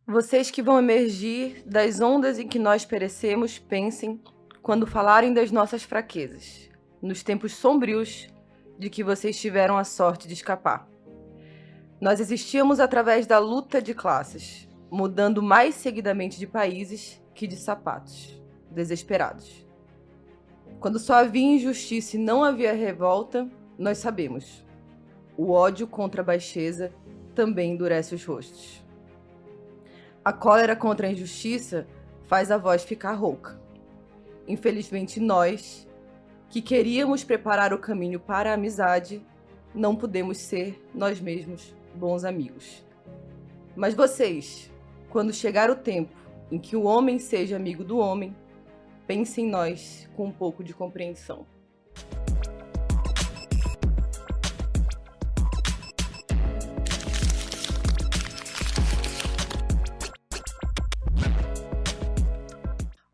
Vocês que vão emergir das ondas em que nós perecemos, pensem, quando falarem das nossas fraquezas, nos tempos sombrios de que vocês tiveram a sorte de escapar. Nós existíamos através da luta de classes, mudando mais seguidamente de países que de sapatos, desesperados. Quando só havia injustiça e não havia revolta, nós sabemos. O ódio contra a baixeza também endurece os rostos. A cólera contra a injustiça faz a voz ficar rouca. Infelizmente, nós, que queríamos preparar o caminho para a amizade, não pudemos ser, nós mesmos, bons amigos. Mas vocês, quando chegar o tempo em que o homem seja amigo do homem, pensem em nós com um pouco de compreensão.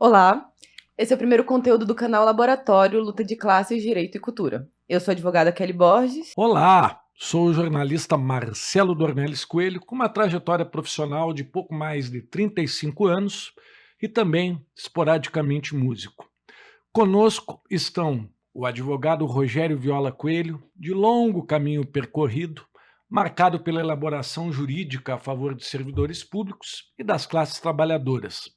Olá, esse é o primeiro conteúdo do canal Laboratório Luta de Classes, Direito e Cultura. Eu sou a advogada Kelly Borges. Olá, sou o jornalista Marcelo Dornelles Coelho, com uma trajetória profissional de pouco mais de 35 anos e também esporadicamente músico. Conosco estão o advogado Rogério Viola Coelho, de longo caminho percorrido, marcado pela elaboração jurídica a favor de servidores públicos e das classes trabalhadoras,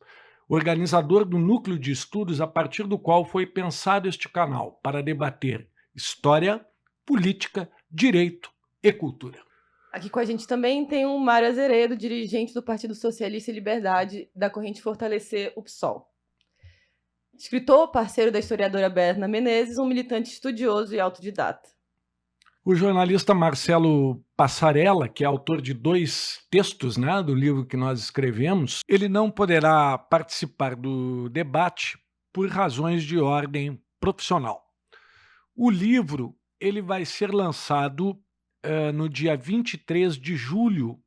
organizador do núcleo de estudos a partir do qual foi pensado este canal para debater história, política, direito e cultura. Aqui com a gente também tem o Mário Azeredo, dirigente do Partido Socialista e Liberdade, da corrente Fortalecer o PSOL. Escritor, parceiro da historiadora Berna Menezes, um militante estudioso e autodidata. O jornalista Marcelo Passarella, que é autor de 2 textos, do livro que nós escrevemos, ele não poderá participar do debate por razões de ordem profissional. O livro ele vai ser lançado no dia 23 de julho,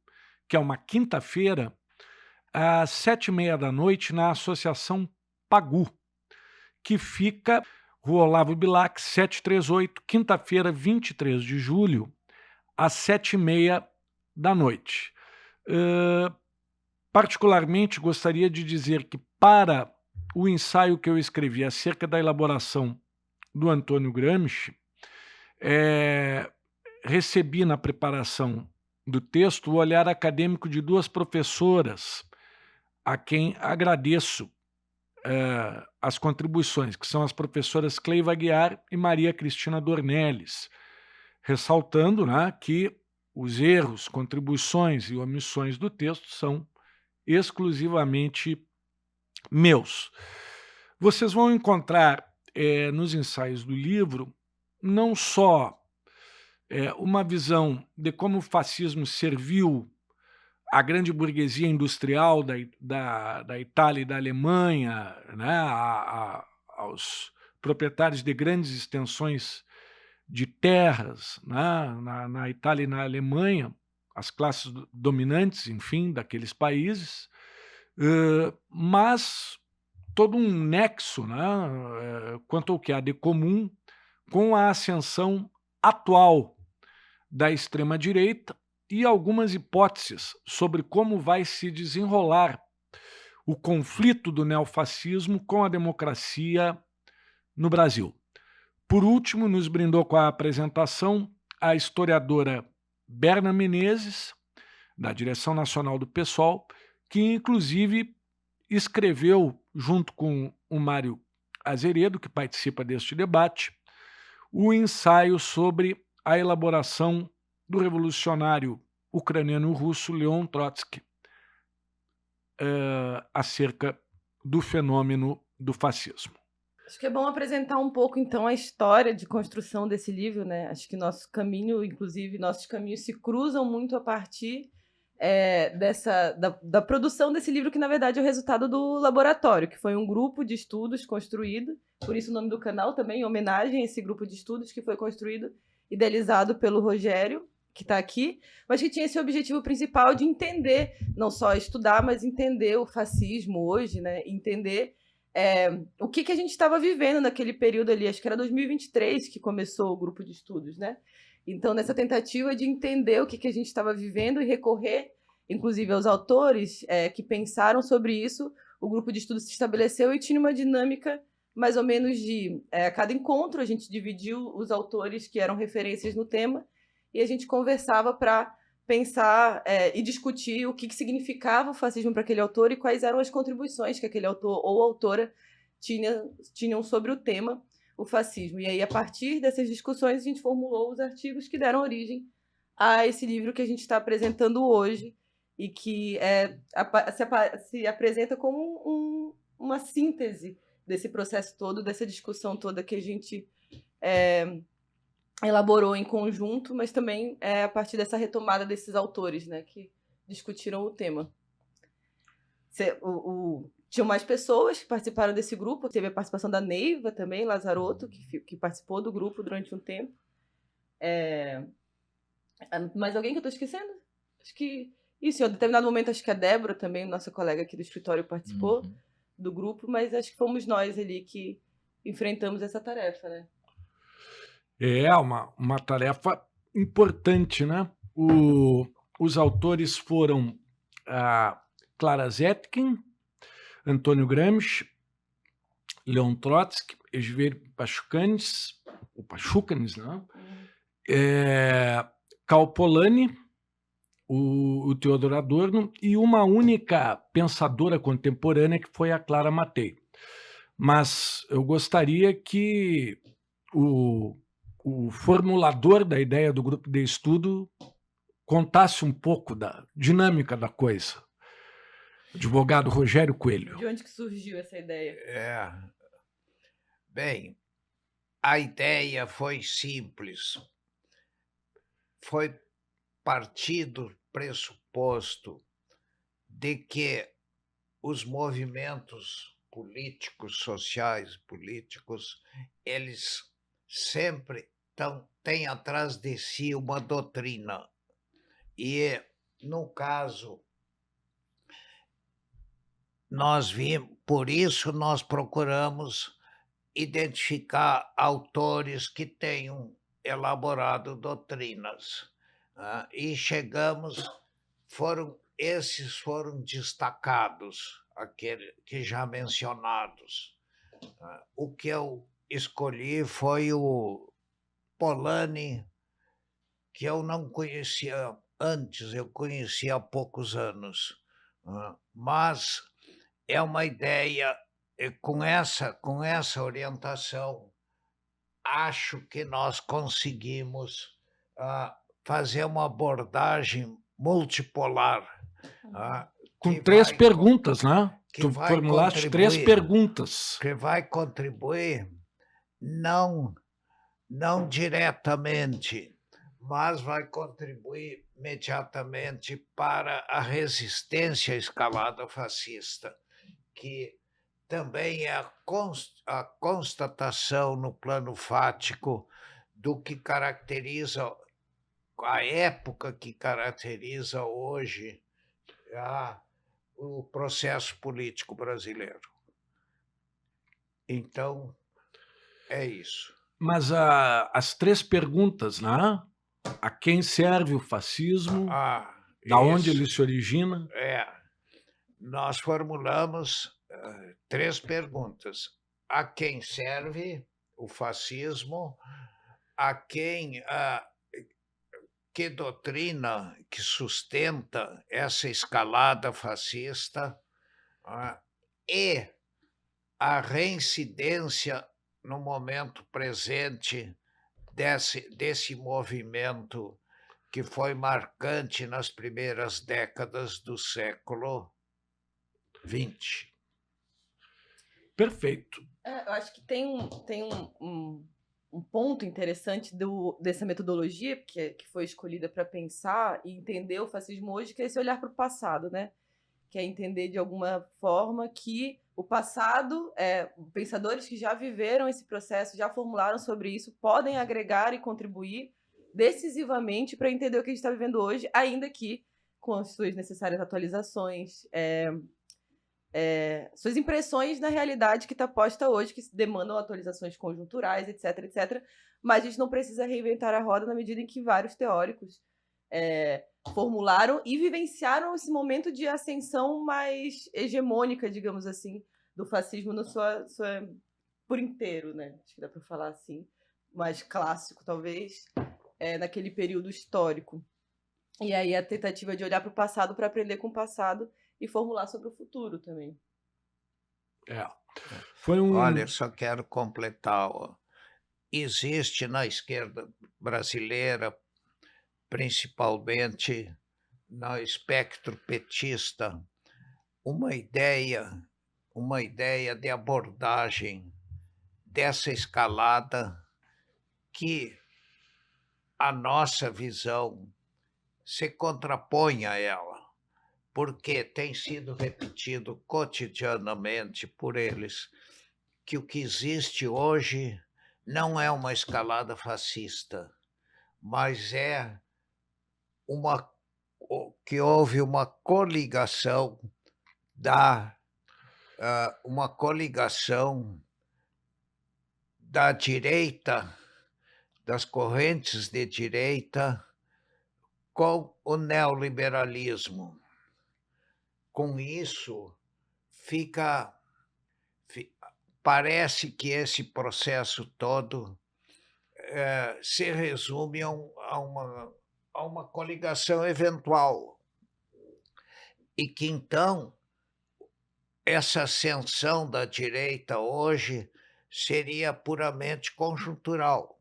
que é uma quinta-feira, às 7h30 na Associação Pagu, que fica Rua Olavo Bilac, 738, quinta-feira, 23 de julho, às 7h30. Particularmente, gostaria de dizer que para o ensaio que eu escrevi acerca da elaboração do Antônio Gramsci, recebi na preparação do texto o olhar acadêmico de 2 professoras, a quem agradeço as contribuições, que são as professoras Cleiva Aguiar e Maria Cristina Dornelles, ressaltando que os erros, contribuições e omissões do texto são exclusivamente meus. Vocês vão encontrar nos ensaios do livro não só uma visão de como o fascismo serviu a grande burguesia industrial da Itália e da Alemanha, aos proprietários de grandes extensões de terras na Itália e na Alemanha, as classes dominantes, enfim, daqueles países, mas todo um nexo quanto ao que há de comum com a ascensão atual da extrema-direita e algumas hipóteses sobre como vai se desenrolar o conflito do neofascismo com a democracia no Brasil. Por último, nos brindou com a apresentação a historiadora Berna Menezes, da Direção Nacional do PSOL, que inclusive escreveu, junto com o Mário Azeredo, que participa deste debate, o ensaio sobre a elaboração do revolucionário ucraniano-russo Leon Trotsky acerca do fenômeno do fascismo. Acho que é bom apresentar um pouco, então, a história de construção desse livro, né? Acho que nosso caminho, inclusive, nossos caminhos se cruzam muito a partir da produção desse livro, que, na verdade, é o resultado do laboratório, que foi um grupo de estudos construído, por isso o nome do canal também, em homenagem a esse grupo de estudos que foi construído, idealizado pelo Rogério, que está aqui, mas que tinha esse objetivo principal de entender, não só estudar, mas entender o fascismo hoje, né? Entender o que a gente estava vivendo naquele período ali, acho que era 2023 que começou o grupo de estudos, né? Então, nessa tentativa de entender o que a gente estava vivendo e recorrer inclusive aos autores que pensaram sobre isso, o grupo de estudo se estabeleceu e tinha uma dinâmica mais ou menos de a cada encontro a gente dividiu os autores que eram referências no tema e a gente conversava para pensar e discutir o que significava o fascismo para aquele autor e quais eram as contribuições que aquele autor ou autora tinham sobre o tema, o fascismo. E aí, a partir dessas discussões, a gente formulou os artigos que deram origem a esse livro que a gente está apresentando hoje e que se apresenta como uma síntese desse processo todo, dessa discussão toda que a gente elaborou em conjunto, mas também a partir dessa retomada desses autores, né, que discutiram o tema. Tinham mais pessoas que participaram desse grupo, teve a participação da Neiva também, Lazarotto, que participou do grupo durante um tempo. Mais alguém que eu estou esquecendo? Acho que isso, em um determinado momento, acho que a Débora também, nossa colega aqui do escritório, participou do grupo, mas acho que fomos nós ali que enfrentamos essa tarefa, né? É uma tarefa importante, né? Os autores foram a Clara Zetkin, Antônio Gramsci, Leon Trotsky, Ezver Pachucanes, né? Karl Polanyi, o Theodor Adorno e uma única pensadora contemporânea que foi a Clara Matei. Mas eu gostaria que o formulador da ideia do grupo de estudo contasse um pouco da dinâmica da coisa. Advogado Rogério Coelho. De onde que surgiu essa ideia? Bem, a ideia foi simples. Foi partir do pressuposto de que os movimentos políticos, sociais, políticos, eles sempre têm atrás de si uma doutrina. E, no caso, por isso nós procuramos identificar autores que tenham elaborado doutrinas. E esses foram destacados, aqueles que já mencionados. O que eu escolhi foi o Polanyi, que eu não conhecia antes, eu conheci há poucos anos. Mas é uma ideia, com essa orientação, acho que nós conseguimos fazer uma abordagem multipolar. Com 3 perguntas, né? Tu formulaste 3 perguntas. Que vai contribuir, não diretamente, mas vai contribuir imediatamente para a resistência à escalada fascista, que também é a constatação no plano fático do que caracteriza a época que caracteriza hoje o processo político brasileiro. Então, é isso. Mas as 3 perguntas, né? A quem serve o fascismo? Da onde ele se origina? Nós formulamos 3 perguntas. A quem serve o fascismo? Que doutrina que sustenta essa escalada fascista? E a reincidência no momento presente desse movimento que foi marcante nas primeiras décadas do século XX. Perfeito. Eu acho que tem um ponto interessante dessa metodologia que foi escolhida para pensar e entender o fascismo hoje, que é esse olhar para o passado, né? Que é entender de alguma forma que o passado, pensadores que já viveram esse processo, já formularam sobre isso, podem agregar e contribuir decisivamente para entender o que a gente está vivendo hoje, ainda que com as suas necessárias atualizações, suas impressões na realidade que está posta hoje, que demandam atualizações conjunturais, etc, etc. Mas a gente não precisa reinventar a roda na medida em que vários teóricos formularam e vivenciaram esse momento de ascensão mais hegemônica, digamos assim, do fascismo no por inteiro, né? Acho que dá para falar assim, mais clássico, talvez, naquele período histórico. E aí a tentativa de olhar para o passado para aprender com o passado e formular sobre o futuro também. Foi Olha, eu só quero completar. Existe na esquerda brasileira, principalmente no espectro petista, uma ideia de abordagem dessa escalada que a nossa visão se contrapõe a ela, porque tem sido repetido cotidianamente por eles que o que existe hoje não é uma escalada fascista, mas que houve uma coligação da direita, das correntes de direita, com o neoliberalismo. Com isso, parece que esse processo todo se resume a uma coligação eventual. E que, então, essa ascensão da direita hoje seria puramente conjuntural.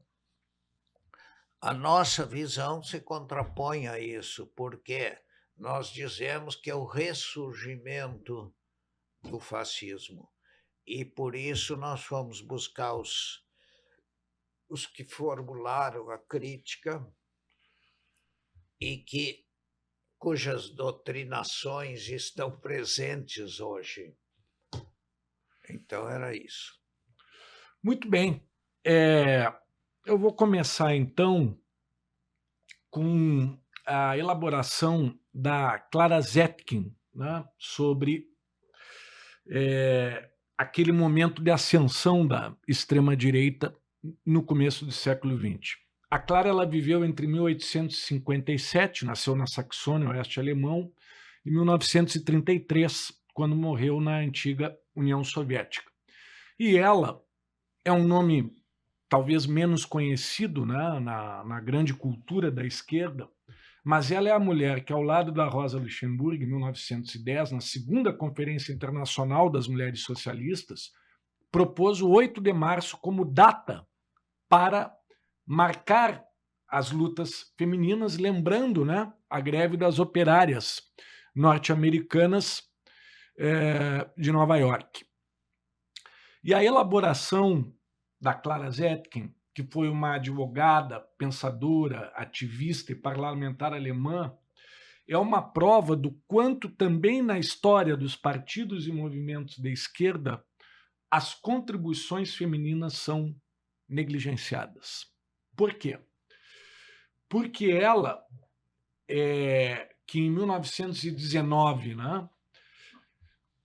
A nossa visão se contrapõe a isso, porque nós dizemos que é o ressurgimento do fascismo. E por isso nós fomos buscar os que formularam a crítica e cujas doutrinações estão presentes hoje. Então era isso. Muito bem. Eu vou começar, então, com a elaboração da Clara Zetkin, né, sobre aquele momento de ascensão da extrema-direita no começo do século XX. A Clara ela viveu entre 1857, nasceu na Saxônia, oeste alemão, e 1933, quando morreu na antiga União Soviética. E ela é um nome talvez menos conhecido, né, na grande cultura da esquerda, mas ela é a mulher que, ao lado da Rosa Luxemburg, em 1910, na segunda Conferência Internacional das Mulheres Socialistas, propôs o 8 de março como data para marcar as lutas femininas, lembrando, né, a greve das operárias norte-americanas de Nova York. E a elaboração da Clara Zetkin, que foi uma advogada, pensadora, ativista e parlamentar alemã, é uma prova do quanto também na história dos partidos e movimentos de esquerda as contribuições femininas são negligenciadas. Por quê? Porque ela, que em 1919, né,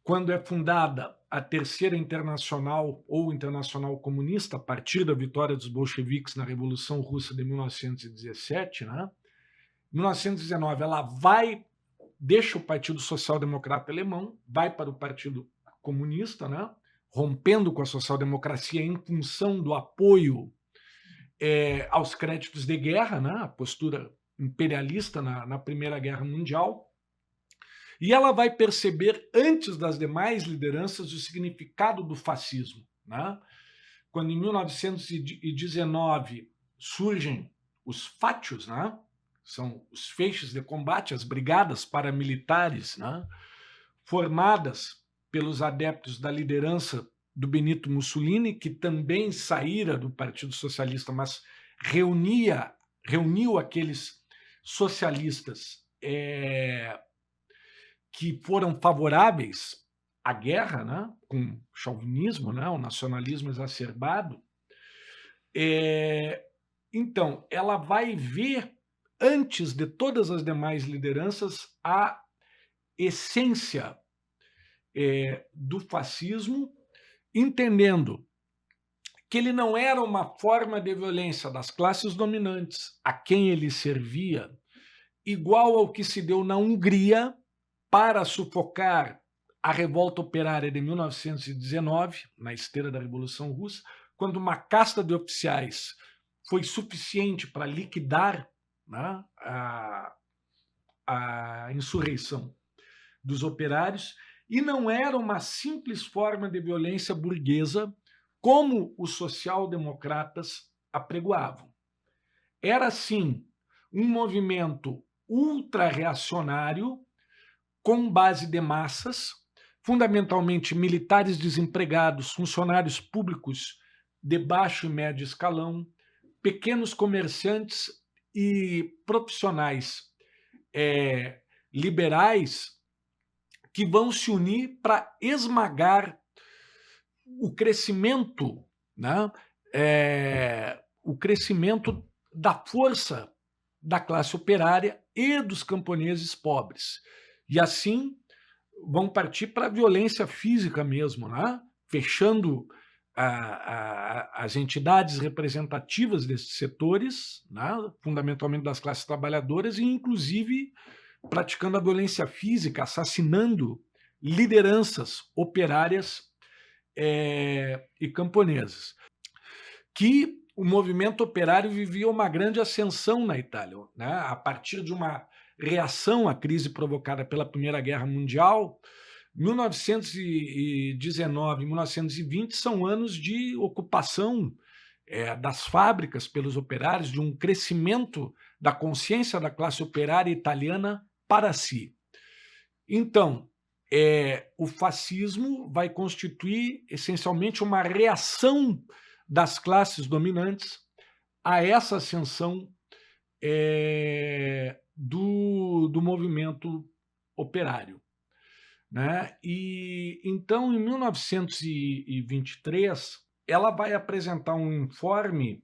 quando é fundada a Terceira Internacional ou Internacional Comunista, a partir da vitória dos bolcheviques na Revolução Russa de 1917, né, em 1919 ela deixa o Partido Social Democrata Alemão, vai para o Partido Comunista, né, rompendo com a social-democracia em função do apoio aos créditos de guerra, né, a postura imperialista na Primeira Guerra Mundial. E ela vai perceber, antes das demais lideranças, o significado do fascismo, né? Quando, em 1919, surgem os fátios, né? São os feixes de combate, as brigadas paramilitares, né, formadas pelos adeptos da liderança do Benito Mussolini, que também saíra do Partido Socialista, mas reuniu aqueles socialistas que foram favoráveis à guerra, né, com o chauvinismo, né, o nacionalismo exacerbado. Então, ela vai ver, antes de todas as demais lideranças, a essência do fascismo, entendendo que ele não era uma forma de violência das classes dominantes a quem ele servia, igual ao que se deu na Hungria para sufocar a revolta operária de 1919, na esteira da Revolução Russa, quando uma casta de oficiais foi suficiente para liquidar, né, a insurreição dos operários, e não era uma simples forma de violência burguesa, como os social-democratas apregoavam. Era, sim, um movimento ultra-reacionário com base de massas, fundamentalmente militares desempregados, funcionários públicos de baixo e médio escalão, pequenos comerciantes e profissionais liberais que vão se unir para esmagar o crescimento, né, o crescimento da força da classe operária e dos camponeses pobres. E assim vão partir para a violência física mesmo, né, fechando as entidades representativas desses setores, né, fundamentalmente das classes trabalhadoras, e inclusive praticando a violência física, assassinando lideranças operárias e camponesas. Que o movimento operário vivia uma grande ascensão na Itália, né, a partir de uma reação à crise provocada pela Primeira Guerra Mundial. 1919 e 1920 são anos de ocupação das fábricas pelos operários, de um crescimento da consciência da classe operária italiana para si. Então, o fascismo vai constituir essencialmente uma reação das classes dominantes a essa ascensão do movimento operário, né? E então, em 1923, ela vai apresentar um informe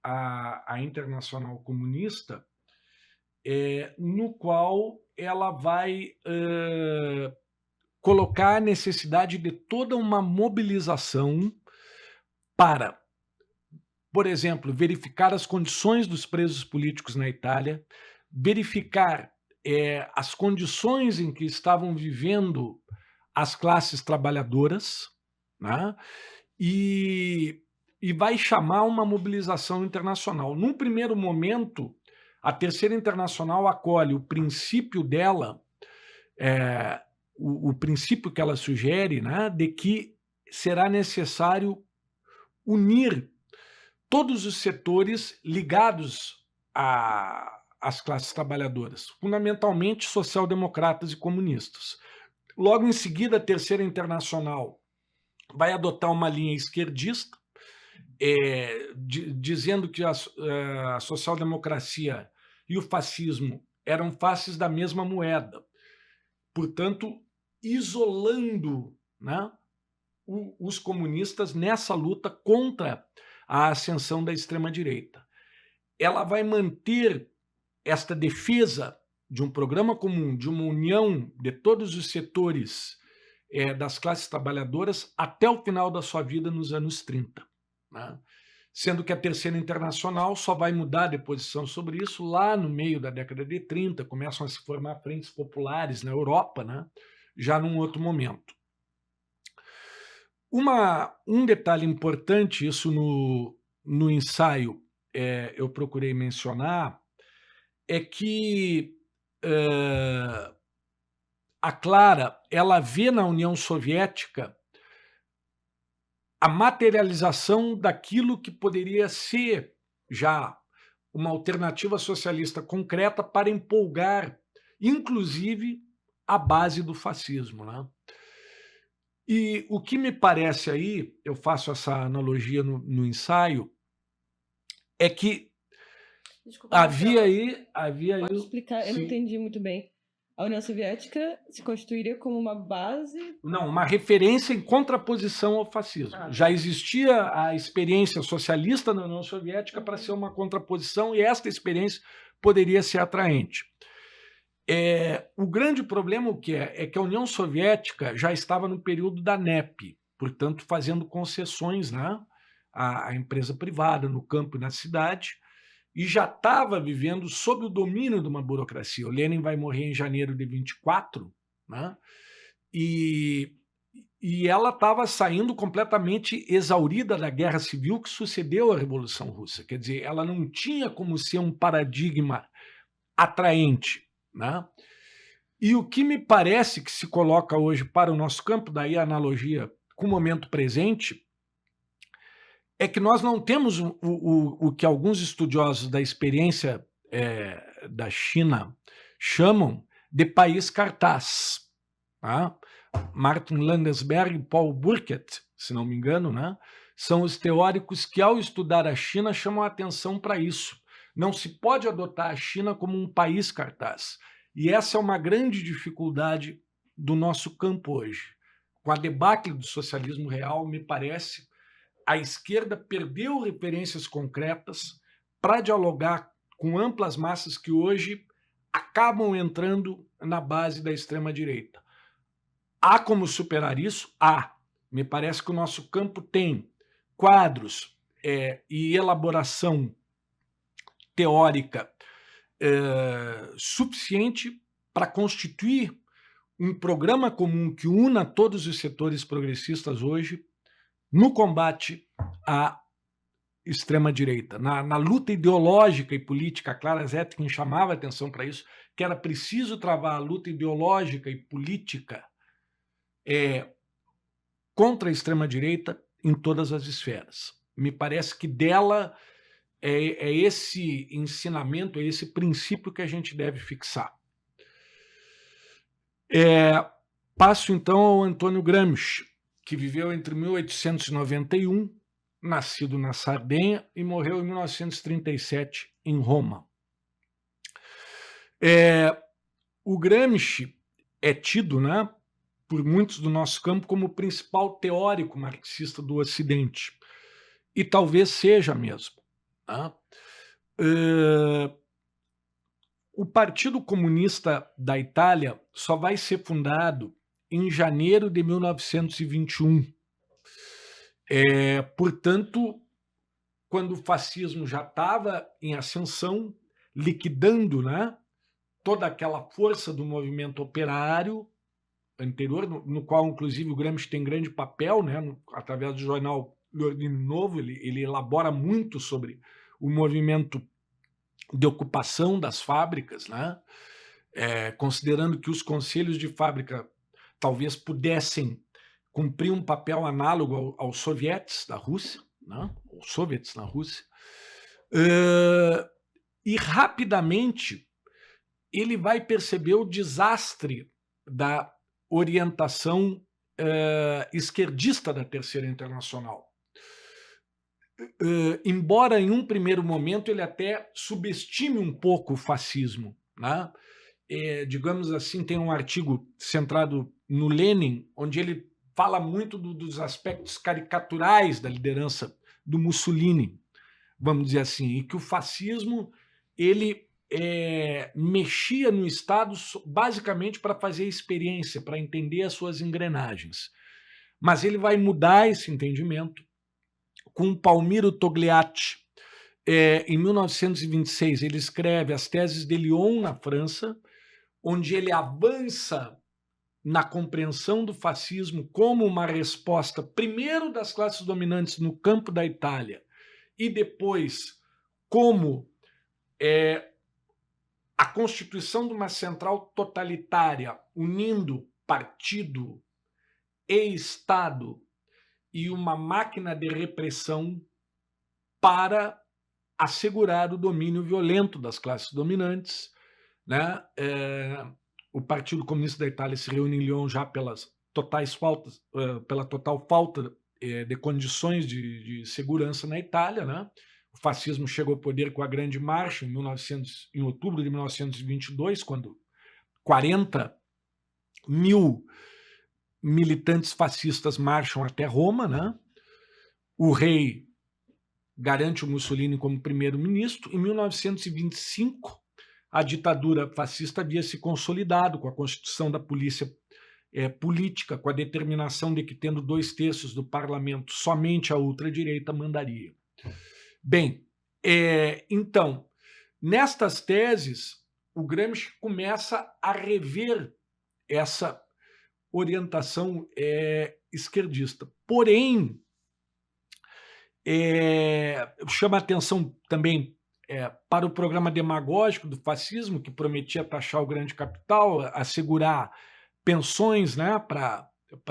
à Internacional Comunista, no qual ela vai colocar a necessidade de toda uma mobilização para, por exemplo, verificar as condições dos presos políticos na Itália, verificar as condições em que estavam vivendo as classes trabalhadoras, né? E vai chamar uma mobilização internacional. Num primeiro momento, a Terceira Internacional acolhe o princípio dela, o princípio que ela sugere, né, de que será necessário unir todos os setores ligados às classes trabalhadoras, fundamentalmente social-democratas e comunistas. Logo em seguida, a Terceira Internacional vai adotar uma linha esquerdista, dizendo que a social-democracia e o fascismo eram faces da mesma moeda, portanto, isolando, né, os comunistas nessa luta contra a ascensão da extrema-direita. Ela vai manter esta defesa de um programa comum, de uma união de todos os setores das classes trabalhadoras até o final da sua vida nos anos 30. Né? Sendo que a Terceira Internacional só vai mudar de posição sobre isso lá no meio da década de 30, começam a se formar frentes populares na Europa, né? Já num outro momento. Um detalhe importante, isso no ensaio eu procurei mencionar, é que a Clara ela vê na União Soviética a materialização daquilo que poderia ser já uma alternativa socialista concreta para empolgar, inclusive, a base do fascismo, né? E o que me parece aí, eu faço essa analogia no ensaio, é que Desculpa, Marcelo. havia Pode aí, explicar? Eu não sim, entendi muito bem. A União Soviética se constituiria como uma base. não, uma referência em contraposição ao fascismo. Ah, Já existia a experiência socialista na União Soviética para ser uma contraposição, e esta experiência poderia ser atraente. O grande problema o que é que a União Soviética já estava no período da NEP, portanto fazendo concessões, né, à empresa privada no campo e na cidade, e já estava vivendo sob o domínio de uma burocracia. O Lenin vai morrer em janeiro de 24, né? E ela estava saindo completamente exaurida da guerra civil que sucedeu à Revolução Russa. Quer dizer, ela não tinha como ser um paradigma atraente, né? E o que me parece que se coloca hoje para o nosso campo, daí a analogia com o momento presente, é que nós não temos o que alguns estudiosos da experiência da China chamam de país cartaz. Tá? Martin Landesberg e Paul Burkett, se não me engano, né, são os teóricos que, ao estudar a China, chamam a atenção para isso. Não se pode adotar a China como um país cartaz. E essa é uma grande dificuldade do nosso campo hoje. Com a debacle do socialismo real, me parece, a esquerda perdeu referências concretas para dialogar com amplas massas que hoje acabam entrando na base da extrema-direita. Há como superar isso? Há. Me parece que o nosso campo tem quadros e elaboração teórica suficiente para constituir um programa comum que una todos os setores progressistas hoje no combate à extrema-direita, na luta ideológica e política. A Clara Zetkin chamava atenção para isso, que era preciso travar a luta ideológica e política contra a extrema-direita em todas as esferas. Me parece que dela é esse ensinamento, é esse princípio que a gente deve fixar. Passo então ao Antônio Gramsci, que viveu entre 1891, nascido na Sardenha, e morreu em 1937 em Roma. O Gramsci é tido, né, por muitos do nosso campo como o principal teórico marxista do Ocidente. E talvez seja mesmo. Tá? O Partido Comunista da Itália só vai ser fundado em janeiro de 1921. Portanto, quando o fascismo já estava em ascensão, liquidando, né, toda aquela força do movimento operário anterior, no qual, inclusive, o Gramsci tem grande papel, né, através do jornal Leonino Novo, ele elabora muito sobre o movimento de ocupação das fábricas, né, considerando que os conselhos de fábrica talvez pudessem cumprir um papel análogo aos sovietes da Rússia, né, os soviets na Rússia, e rapidamente ele vai perceber o desastre da orientação esquerdista da Terceira Internacional. Embora em um primeiro momento ele até subestime um pouco o fascismo, né? Digamos assim, tem um artigo centrado no Lenin, onde ele fala muito dos aspectos caricaturais da liderança do Mussolini, vamos dizer assim, e que o fascismo ele mexia no Estado basicamente para fazer experiência, para entender as suas engrenagens. Mas ele vai mudar esse entendimento com Palmiro Togliatti. Em 1926, ele escreve as teses de Lyon, na França, onde ele avança na compreensão do fascismo como uma resposta, primeiro, das classes dominantes no campo da Itália, e depois como a constituição de uma central totalitária unindo partido e Estado e uma máquina de repressão para assegurar o domínio violento das classes dominantes, né? O Partido Comunista da Itália se reúne em Lyon já pela total falta de condições de segurança na Itália, né? O fascismo chegou ao poder com a Grande Marcha em outubro de 1922, quando 40 mil militantes fascistas marcham até Roma, né? O rei garante o Mussolini como primeiro-ministro. Em 1925, a ditadura fascista havia se consolidado com a constituição da polícia política, com a determinação de que, tendo 2/3 do parlamento, somente a ultradireita mandaria. Bem, Então, nestas teses, o Gramsci começa a rever essa orientação esquerdista. Porém, chama atenção também para o programa demagógico do fascismo, que prometia taxar o grande capital, assegurar pensões, né, para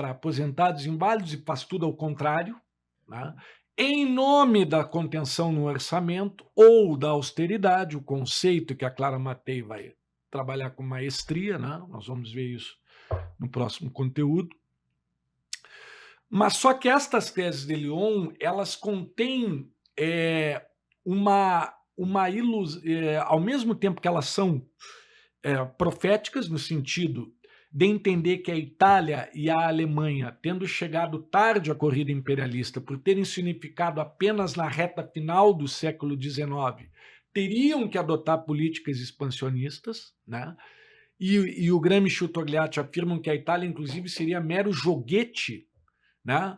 aposentados e inválidos, e faz tudo ao contrário, né, em nome da contenção no orçamento ou da austeridade, o conceito que a Clara Matei vai trabalhar com maestria, né, nós vamos ver isso no próximo conteúdo. Mas só que estas teses de Lyon, elas contêm uma ilusão, ao mesmo tempo que elas são proféticas, no sentido de entender que a Itália e a Alemanha, tendo chegado tarde à corrida imperialista, por terem se unificado apenas na reta final do século XIX, teriam que adotar políticas expansionistas, né? E o Gramsci e o Togliatti afirmam que a Itália, inclusive, seria mero joguete, né,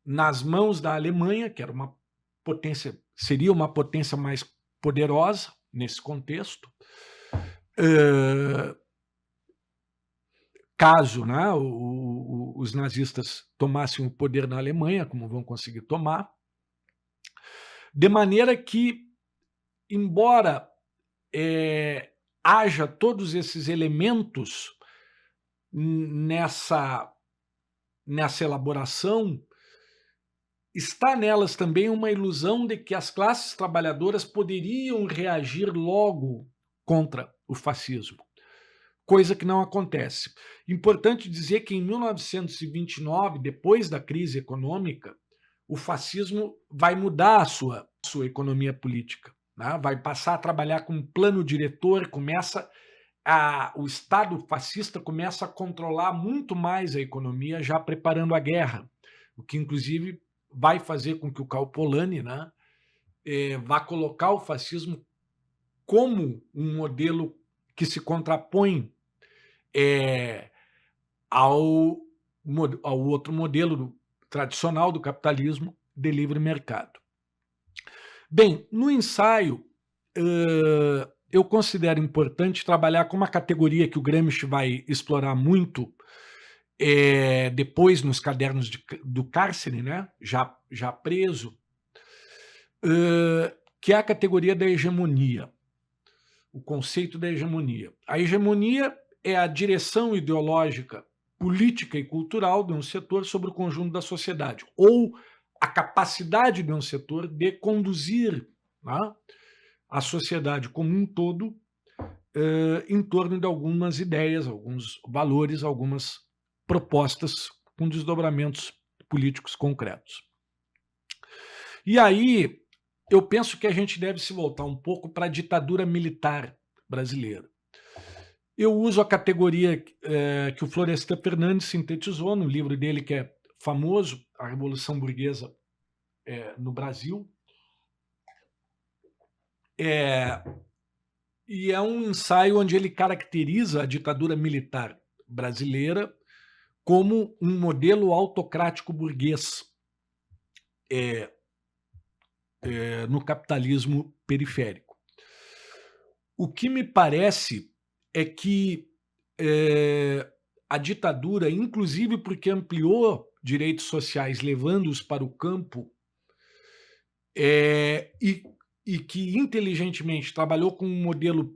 nas mãos da Alemanha, que era uma potência, seria uma potência mais poderosa nesse contexto, caso, né, os nazistas tomassem o poder na Alemanha, como vão conseguir tomar, de maneira que, embora haja todos esses elementos nessa elaboração, está nelas também uma ilusão de que as classes trabalhadoras poderiam reagir logo contra o fascismo, coisa que não acontece. Importante dizer que em 1929, depois da crise econômica, o fascismo vai mudar a sua economia política, né? Vai passar a trabalhar com um plano diretor, o Estado fascista começa a controlar muito mais a economia, já preparando a guerra, o que inclusive vai fazer com que o Karl Polanyi, né, vá colocar o fascismo como um modelo que se contrapõe ao outro modelo tradicional do capitalismo de livre mercado. Bem, no ensaio, eu considero importante trabalhar com uma categoria que o Gramsci vai explorar muito depois nos cadernos do cárcere, né, já preso, que é a categoria da hegemonia, o conceito da hegemonia. A hegemonia é a direção ideológica, política e cultural de um setor sobre o conjunto da sociedade, ou a capacidade de um setor de conduzir, né, a sociedade como um todo em torno de algumas ideias, alguns valores, algumas propostas com desdobramentos políticos concretos. E aí eu penso que a gente deve se voltar um pouco para a ditadura militar brasileira. Eu uso a categoria que o Florestan Fernandes sintetizou no livro dele, que é famoso, A Revolução Burguesa no Brasil. E é um ensaio onde ele caracteriza a ditadura militar brasileira como um modelo autocrático burguês no capitalismo periférico. O que me parece é que a ditadura, inclusive porque ampliou direitos sociais, levando-os para o campo, e que inteligentemente trabalhou com um modelo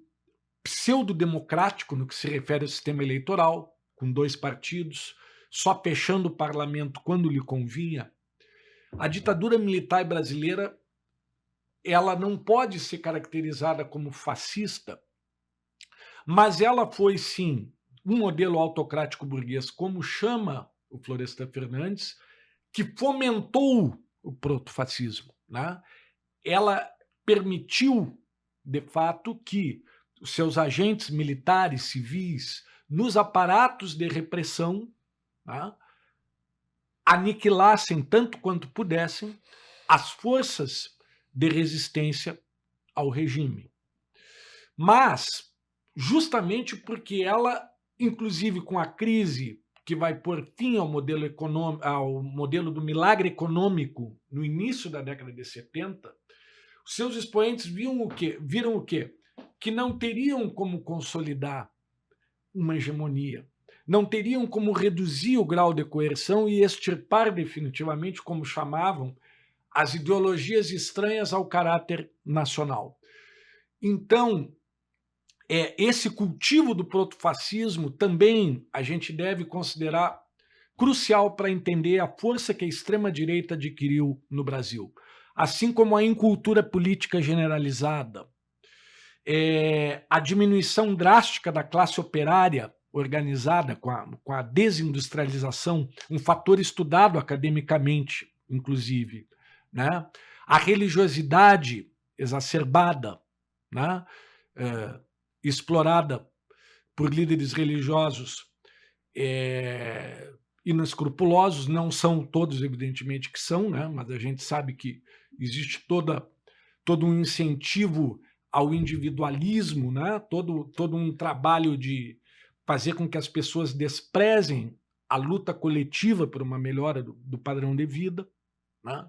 pseudo-democrático no que se refere ao sistema eleitoral, com 2 partidos, só fechando o parlamento quando lhe convinha. A ditadura militar brasileira, ela não pode ser caracterizada como fascista, mas ela foi, sim, um modelo autocrático burguês, como chama o Florestan Fernandes, que fomentou o protofascismo, né? Ela permitiu, de fato, que os seus agentes militares, civis, nos aparatos de repressão, né, aniquilassem tanto quanto pudessem as forças de resistência ao regime. Mas, justamente porque ela, inclusive com a crise que vai pôr fim ao modelo do milagre econômico no início da década de 70, Seus expoentes viram o quê? Que não teriam como consolidar uma hegemonia, não teriam como reduzir o grau de coerção e extirpar definitivamente, como chamavam, as ideologias estranhas ao caráter nacional. Então, esse cultivo do protofascismo também a gente deve considerar crucial para entender a força que a extrema-direita adquiriu no Brasil, assim como a incultura política generalizada, a diminuição drástica da classe operária organizada com a desindustrialização, um fator estudado academicamente, inclusive, né? A religiosidade exacerbada, né? Explorada por líderes religiosos inescrupulosos, não são todos, evidentemente, que são, né? Mas a gente sabe que existe todo um incentivo ao individualismo, né? todo um trabalho de fazer com que as pessoas desprezem a luta coletiva por uma melhora do padrão de vida, né?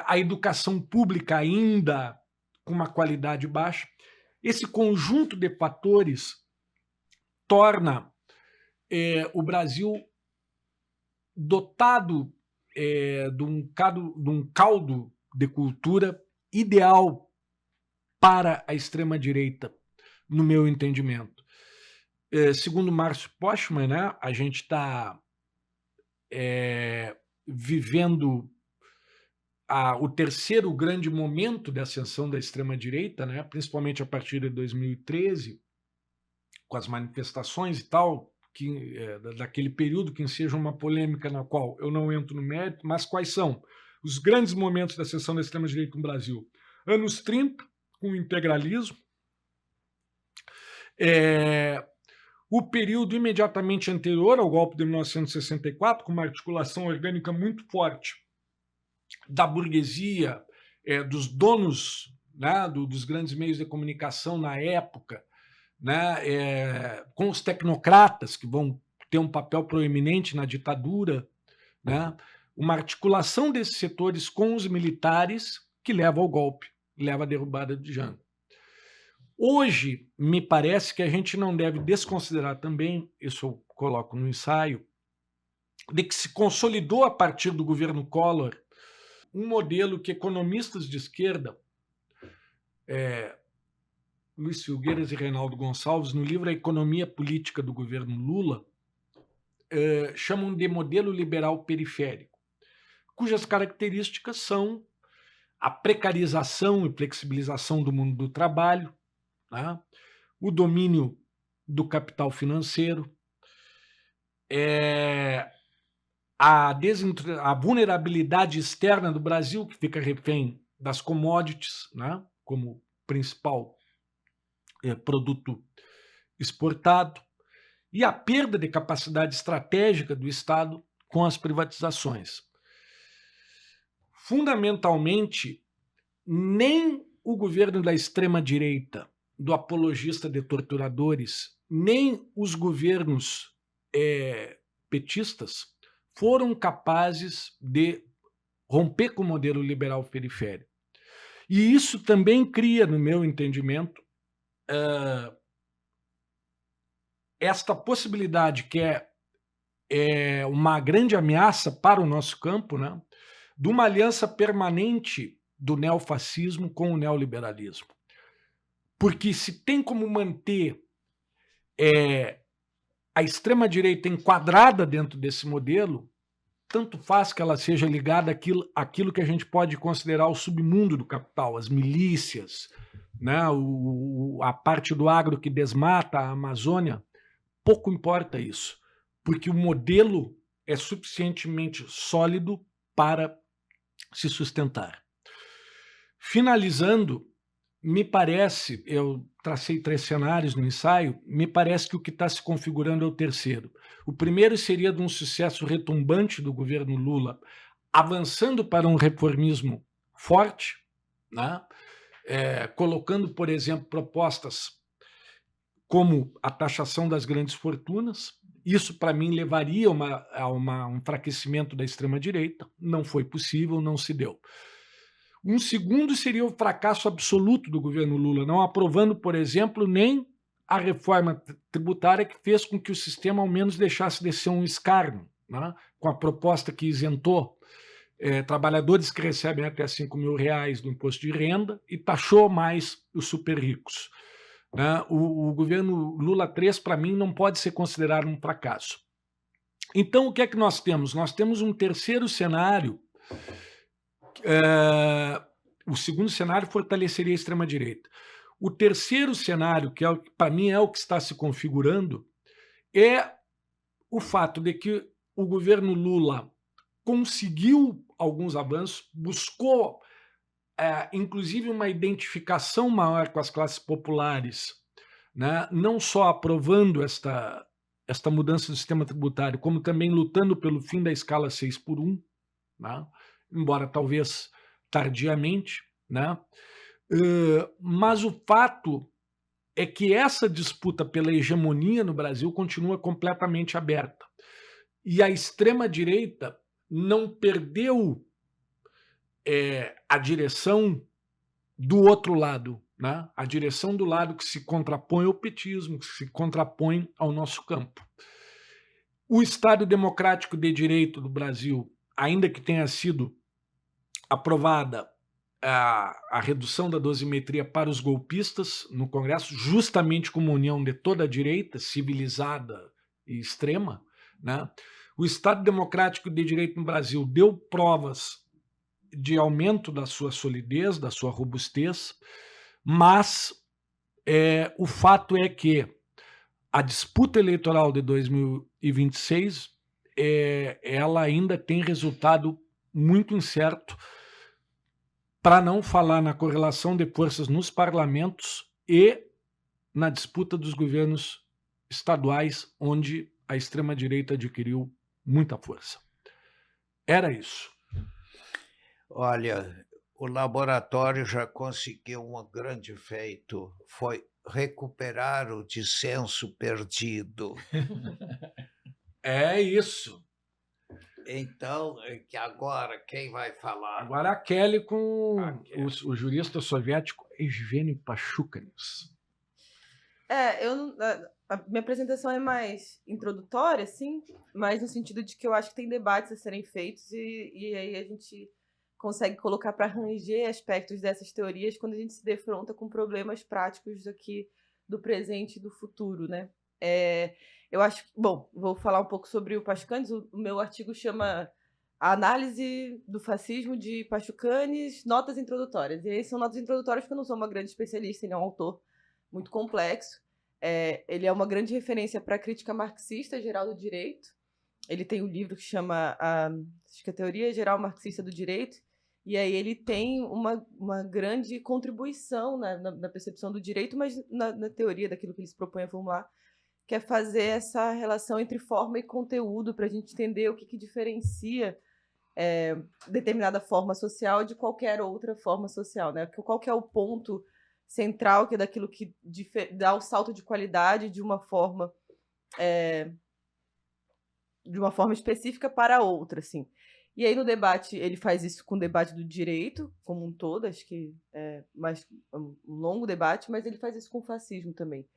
A educação pública ainda com uma qualidade baixa. Esse conjunto de fatores torna o Brasil dotado de um caldo de cultura ideal para a extrema-direita, no meu entendimento. Segundo Márcio Postman, né, a gente está vivendo o terceiro grande momento de ascensão da extrema-direita, né, principalmente a partir de 2013, com as manifestações e tal, daquele período que enseja uma polêmica na qual eu não entro no mérito, mas quais são os grandes momentos da ascensão da extrema-direita no Brasil? Anos 30, com o integralismo, o período imediatamente anterior ao golpe de 1964, com uma articulação orgânica muito forte da burguesia, dos donos, né, dos grandes meios de comunicação na época, né, com os tecnocratas, que vão ter um papel proeminente na ditadura, né, uma articulação desses setores com os militares que leva ao golpe, leva à derrubada de Jango. Hoje, me parece que a gente não deve desconsiderar também, isso eu coloco no ensaio, de que se consolidou a partir do governo Collor um modelo que economistas de esquerda, Luiz Filgueiras e Reinaldo Gonçalves, no livro A Economia Política do Governo Lula, chamam de modelo liberal periférico, cujas características são a precarização e flexibilização do mundo do trabalho, né? O domínio do capital financeiro, a vulnerabilidade externa do Brasil, que fica refém das commodities, né, como principal produto exportado, e a perda de capacidade estratégica do Estado com as privatizações. Fundamentalmente, nem o governo da extrema-direita, do apologista de torturadores, nem os governos petistas foram capazes de romper com o modelo liberal periférico. E isso também cria, no meu entendimento, esta possibilidade que é uma grande ameaça para o nosso campo, né, de uma aliança permanente do neofascismo com o neoliberalismo. Porque se tem como manter a extrema-direita enquadrada dentro desse modelo, tanto faz que ela seja ligada àquilo que a gente pode considerar o submundo do capital, as milícias, né, a parte do agro que desmata a Amazônia, pouco importa isso, porque o modelo é suficientemente sólido para se sustentar. Finalizando, me parece, eu tracei 3 cenários no ensaio, me parece que o que está se configurando é o terceiro. O primeiro seria de um sucesso retumbante do governo Lula, avançando para um reformismo forte, né? Colocando, por exemplo, propostas como a taxação das grandes fortunas. Isso, para mim, levaria a um enfraquecimento da extrema-direita. Não foi possível, não se deu. Um segundo seria o fracasso absoluto do governo Lula, não aprovando, por exemplo, nem a reforma tributária que fez com que o sistema ao menos deixasse de ser um escárnio, né? Com a proposta que isentou trabalhadores que recebem até R$ 5.000 do imposto de renda e taxou mais os super ricos. Né? O governo Lula 3, para mim, não pode ser considerado um fracasso. Então, o que é que nós temos? Nós temos um terceiro cenário. O segundo cenário fortaleceria a extrema-direita. O terceiro cenário, que para mim é o que está se configurando, é o fato de que o governo Lula conseguiu alguns avanços, buscou, inclusive, uma identificação maior com as classes populares, né? Não só aprovando esta mudança do sistema tributário, como também lutando pelo fim da escala 6x1, né? Embora talvez tardiamente, né? Mas o fato é que essa disputa pela hegemonia no Brasil continua completamente aberta. E a extrema-direita não perdeu a direção do outro lado, né? A direção do lado que se contrapõe ao petismo, que se contrapõe ao nosso campo. O Estado Democrático de Direito do Brasil, ainda que tenha sido aprovada a redução da dosimetria para os golpistas no Congresso, justamente como união de toda a direita, civilizada e extrema, né? O Estado Democrático de Direito no Brasil deu provas de aumento da sua solidez, da sua robustez, mas o fato é que a disputa eleitoral de 2026 ela ainda tem resultado muito incerto, para não falar na correlação de forças nos parlamentos e na disputa dos governos estaduais, onde a extrema-direita adquiriu muita força. Era isso. Olha, o laboratório já conseguiu um grande feito, foi recuperar o dissenso perdido. É isso. Então, que agora quem vai falar? Agora a Kelly com o jurista soviético Evgeny Pachucanes. A minha apresentação é mais introdutória, assim, mas no sentido de que eu acho que tem debates a serem feitos e aí a gente consegue colocar para ranger aspectos dessas teorias quando a gente se defronta com problemas práticos aqui do presente e do futuro, né? Eu acho que, bom, vou falar um pouco sobre o Pachucanes. O meu artigo chama A Análise do Fascismo de Pachucanes, Notas Introdutórias. E aí são notas introdutórias porque eu não sou uma grande especialista, ele é um autor muito complexo. Ele é uma grande referência para a crítica marxista geral do direito. Ele tem um livro que chama acho que a Teoria Geral Marxista do Direito, e aí ele tem uma grande contribuição na percepção do direito, mas na teoria daquilo que ele se propõe a formular, que é fazer essa relação entre forma e conteúdo para a gente entender o que diferencia determinada forma social de qualquer outra forma social, né? Qual que é o ponto central que é daquilo que dá o salto de qualidade de uma forma específica para outra, assim. E aí no debate, ele faz isso com o debate do direito como um todo, acho que é mais um longo debate, mas ele faz isso com o fascismo também.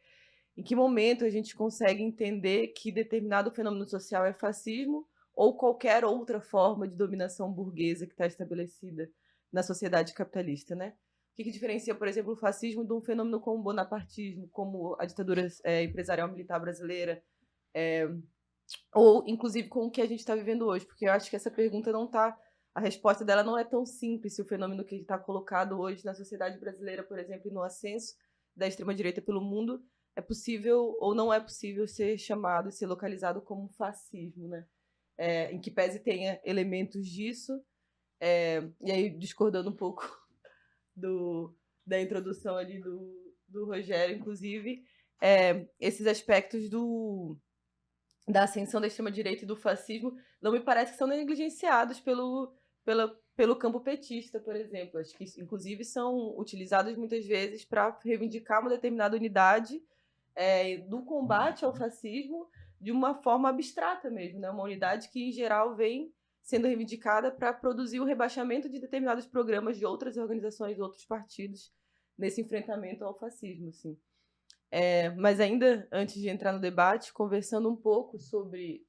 Em que momento a gente consegue entender que determinado fenômeno social é fascismo ou qualquer outra forma de dominação burguesa que está estabelecida na sociedade capitalista, né? O que diferencia, por exemplo, o fascismo de um fenômeno como o bonapartismo, como a ditadura empresarial militar brasileira, ou inclusive com o que a gente está vivendo hoje, porque eu acho que essa pergunta não está... A resposta dela não é tão simples se o fenômeno que está colocado hoje na sociedade brasileira, por exemplo, e no ascenso da extrema-direita pelo mundo, é possível ou não é possível ser chamado e ser localizado como fascismo, né? Em que pese tenha elementos disso, e aí discordando um pouco da introdução ali do Rogério, inclusive, esses aspectos da ascensão da extrema-direita e do fascismo não me parece que são negligenciados pelo campo petista, por exemplo. Acho que, inclusive, são utilizados muitas vezes para reivindicar uma determinada unidade do combate ao fascismo de uma forma abstrata mesmo, né? Uma unidade que, em geral, vem sendo reivindicada para produzir o rebaixamento de determinados programas de outras organizações, de outros partidos, nesse enfrentamento ao fascismo, assim. Mas ainda, antes de entrar no debate, conversando um pouco sobre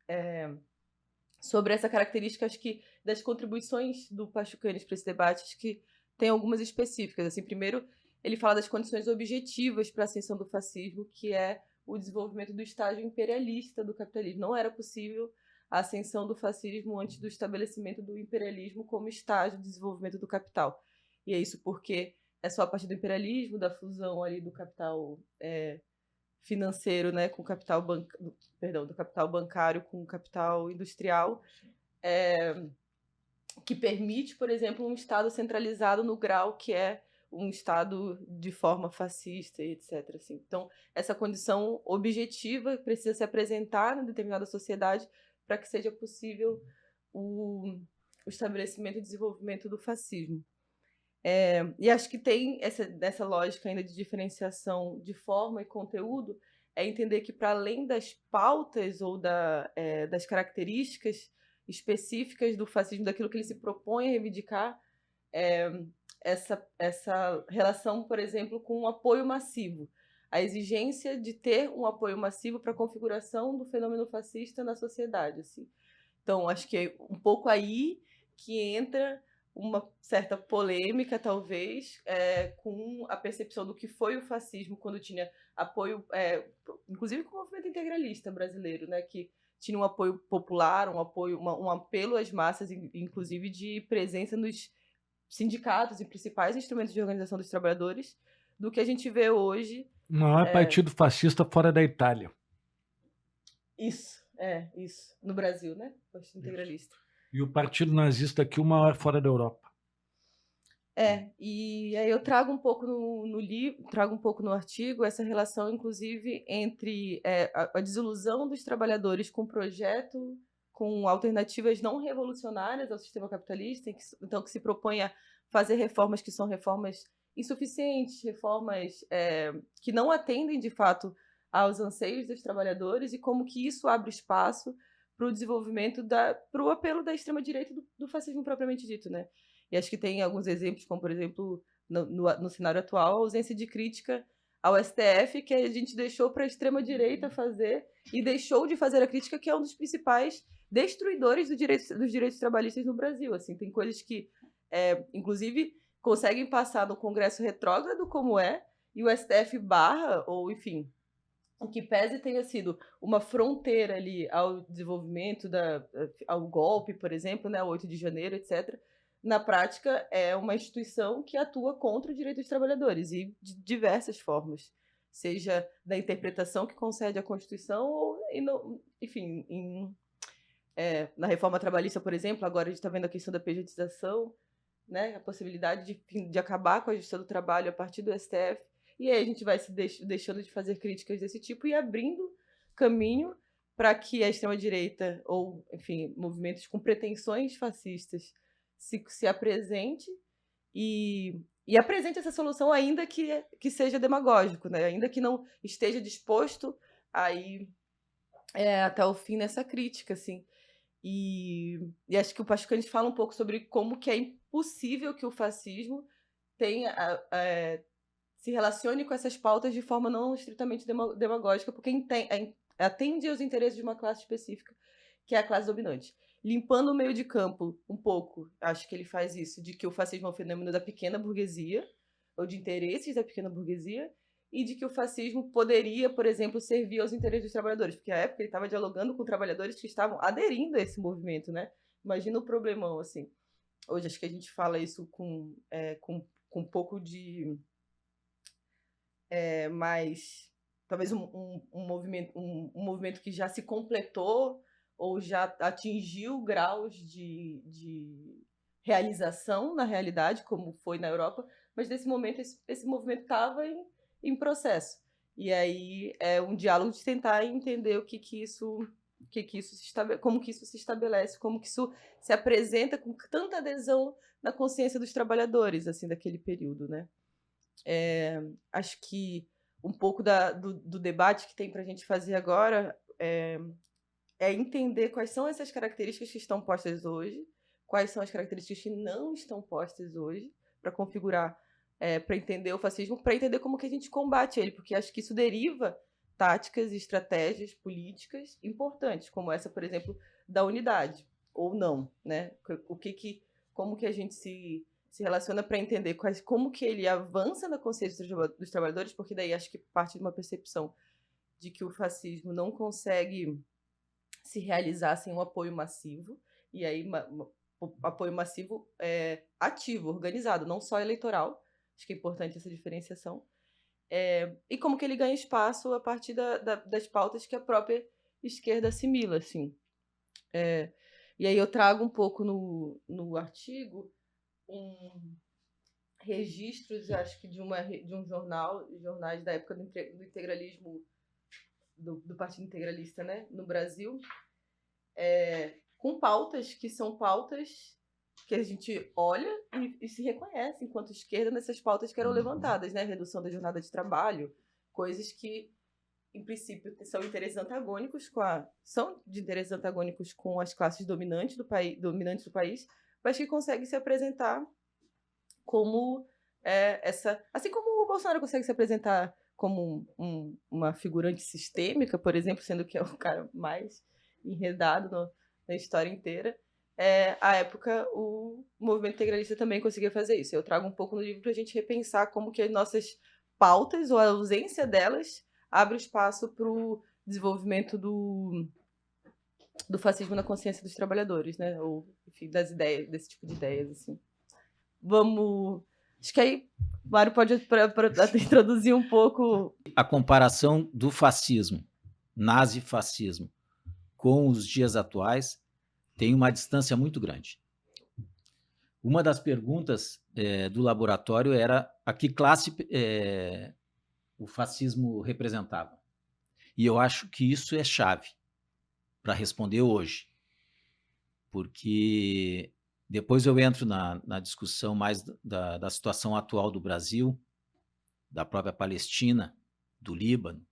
essa característica, acho que das contribuições do Pachucanes para esse debate, acho que tem algumas específicas. Assim, primeiro, ele fala das condições objetivas para a ascensão do fascismo, que é o desenvolvimento do estágio imperialista do capitalismo. Não era possível a ascensão do fascismo antes do estabelecimento do imperialismo como estágio de desenvolvimento do capital. E é isso porque é só a partir do imperialismo, da fusão ali do capital financeiro, né, com o capital do capital bancário com o capital industrial, que permite, por exemplo, um Estado centralizado no grau que é um Estado de forma fascista, etc. Assim. Então, essa condição objetiva precisa se apresentar em determinada sociedade para que seja possível o estabelecimento e desenvolvimento do fascismo. E acho que tem essa lógica ainda de diferenciação de forma e conteúdo, é entender que, para além das pautas ou das características específicas do fascismo, daquilo que ele se propõe a reivindicar, essa relação, por exemplo, com o apoio massivo, a exigência de ter um apoio massivo para a configuração do fenômeno fascista na sociedade. Assim. Então, acho que é um pouco aí que entra uma certa polêmica, talvez, com a percepção do que foi o fascismo quando tinha apoio, inclusive com o movimento integralista brasileiro, né, que tinha um apoio popular, um apelo às massas, inclusive de presença nos sindicatos e principais instrumentos de organização dos trabalhadores, do que a gente vê hoje. O maior partido fascista fora da Itália. Isso. No Brasil, né? Partido integralista. E o partido nazista aqui, o maior fora da Europa. E aí eu trago um pouco no livro, trago um pouco no artigo, essa relação, inclusive, entre a desilusão dos trabalhadores com o projeto, com alternativas não revolucionárias ao sistema capitalista, que se propõe a fazer reformas que são reformas insuficientes, reformas que não atendem, de fato, aos anseios dos trabalhadores, e como que isso abre espaço para o desenvolvimento, para o apelo da extrema-direita do fascismo propriamente dito, né? E acho que tem alguns exemplos, como, por exemplo, no cenário atual, a ausência de crítica ao STF, que a gente deixou para a extrema-direita fazer, e deixou de fazer a crítica, que é um dos principais destruidores dos direitos trabalhistas no Brasil. Assim, tem coisas que, inclusive, conseguem passar no Congresso retrógrado, como e o STF barra, ou, enfim, o que pese tenha sido uma fronteira ali ao desenvolvimento, ao golpe, por exemplo, né, o 8 de janeiro, etc., na prática é uma instituição que atua contra o direito dos trabalhadores, e de diversas formas, seja da interpretação que concede a Constituição, ou, enfim, na reforma trabalhista, por exemplo, agora a gente está vendo a questão da pejotização, né, a possibilidade de acabar com a justiça do trabalho a partir do STF, e aí a gente vai se deixando de fazer críticas desse tipo e abrindo caminho para que a extrema-direita, ou, enfim, movimentos com pretensões fascistas, se apresente e apresente essa solução, ainda que seja demagógico, né? Ainda que não esteja disposto a ir até o fim nessa crítica, assim. E acho que o Pachucanes fala um pouco sobre como que é impossível que o fascismo se relacione com essas pautas de forma não estritamente demagógica, porque atende aos interesses de uma classe específica, que é a classe dominante. Limpando o meio de campo um pouco, acho que ele faz isso, de que o fascismo é um fenômeno da pequena burguesia, ou de interesses da pequena burguesia, e de que o fascismo poderia, por exemplo, servir aos interesses dos trabalhadores, porque à época ele estava dialogando com trabalhadores que estavam aderindo a esse movimento, né? Imagina o problemão, assim. Hoje acho que a gente fala isso com um pouco de mais, talvez um movimento que já se completou ou já atingiu graus de realização na realidade, como foi na Europa, mas nesse momento esse movimento estava em processo. E aí é um diálogo de tentar entender como que isso se estabelece, como que isso se apresenta com tanta adesão na consciência dos trabalhadores, assim, daquele período, né? Acho que um pouco do debate que tem para a gente fazer agora é entender quais são essas características que estão postas hoje, quais são as características que não estão postas hoje, para configurar, para entender o fascismo, para entender como que a gente combate ele, porque acho que isso deriva táticas e estratégias políticas importantes, como essa, por exemplo, da unidade, ou não, né? Como que a gente se relaciona para entender como que ele avança na consciência dos trabalhadores, porque daí acho que parte de uma percepção de que o fascismo não consegue se realizar sem um apoio massivo, e aí apoio massivo ativo, organizado, não só eleitoral. Acho que é importante essa diferenciação. E como que ele ganha espaço a partir das pautas que a própria esquerda assimila, assim. E aí eu trago um pouco no artigo registros, acho que de um jornais da época do integralismo, do Partido Integralista, né, no Brasil, com pautas que são pautas que a gente olha e se reconhece enquanto esquerda nessas pautas que eram levantadas, né? Redução da jornada de trabalho, coisas que, em princípio, são de interesses antagônicos com as classes dominantes do país, mas que conseguem se apresentar como assim como o Bolsonaro consegue se apresentar como uma figurante sistêmica, por exemplo, sendo que é o cara mais enredado na história inteira. À época, o movimento integralista também conseguia fazer isso. Eu trago um pouco no livro para a gente repensar como que as nossas pautas, ou a ausência delas, abre espaço para o desenvolvimento do fascismo na consciência dos trabalhadores, né? Ou, enfim, das ideias, desse tipo de ideias, assim. Acho que aí o Mário pode introduzir um pouco. A comparação do fascismo, nazifascismo, com os dias atuais tem uma distância muito grande. Uma das perguntas do laboratório era a que classe o fascismo representava. E eu acho que isso é chave para responder hoje, porque depois eu entro na discussão mais da situação atual do Brasil, da própria Palestina, do Líbano,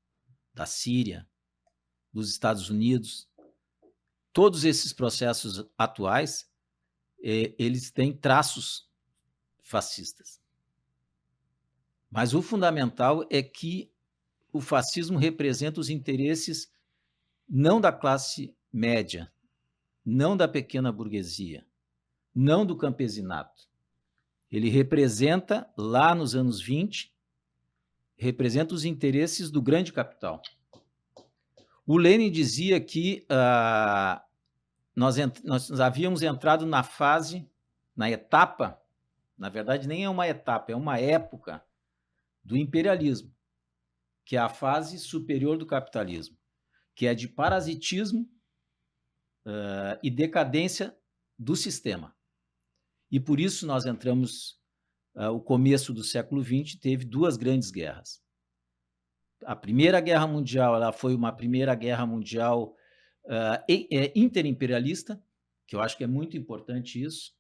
da Síria, dos Estados Unidos. Todos esses processos atuais, eles têm traços fascistas. Mas o fundamental é que o fascismo representa os interesses não da classe média, não da pequena burguesia, não do campesinato. Ele representa, lá nos anos 20, representa os interesses do grande capital. O Lenin dizia que nós havíamos entrado na etapa, na verdade nem é uma etapa, é uma época do imperialismo, que é a fase superior do capitalismo, que é de parasitismo e decadência do sistema. E por isso nós entramos, o começo do século XX teve duas grandes guerras. A Primeira Guerra Mundial, ela foi uma Primeira Guerra Mundial interimperialista, que eu acho que é muito importante isso,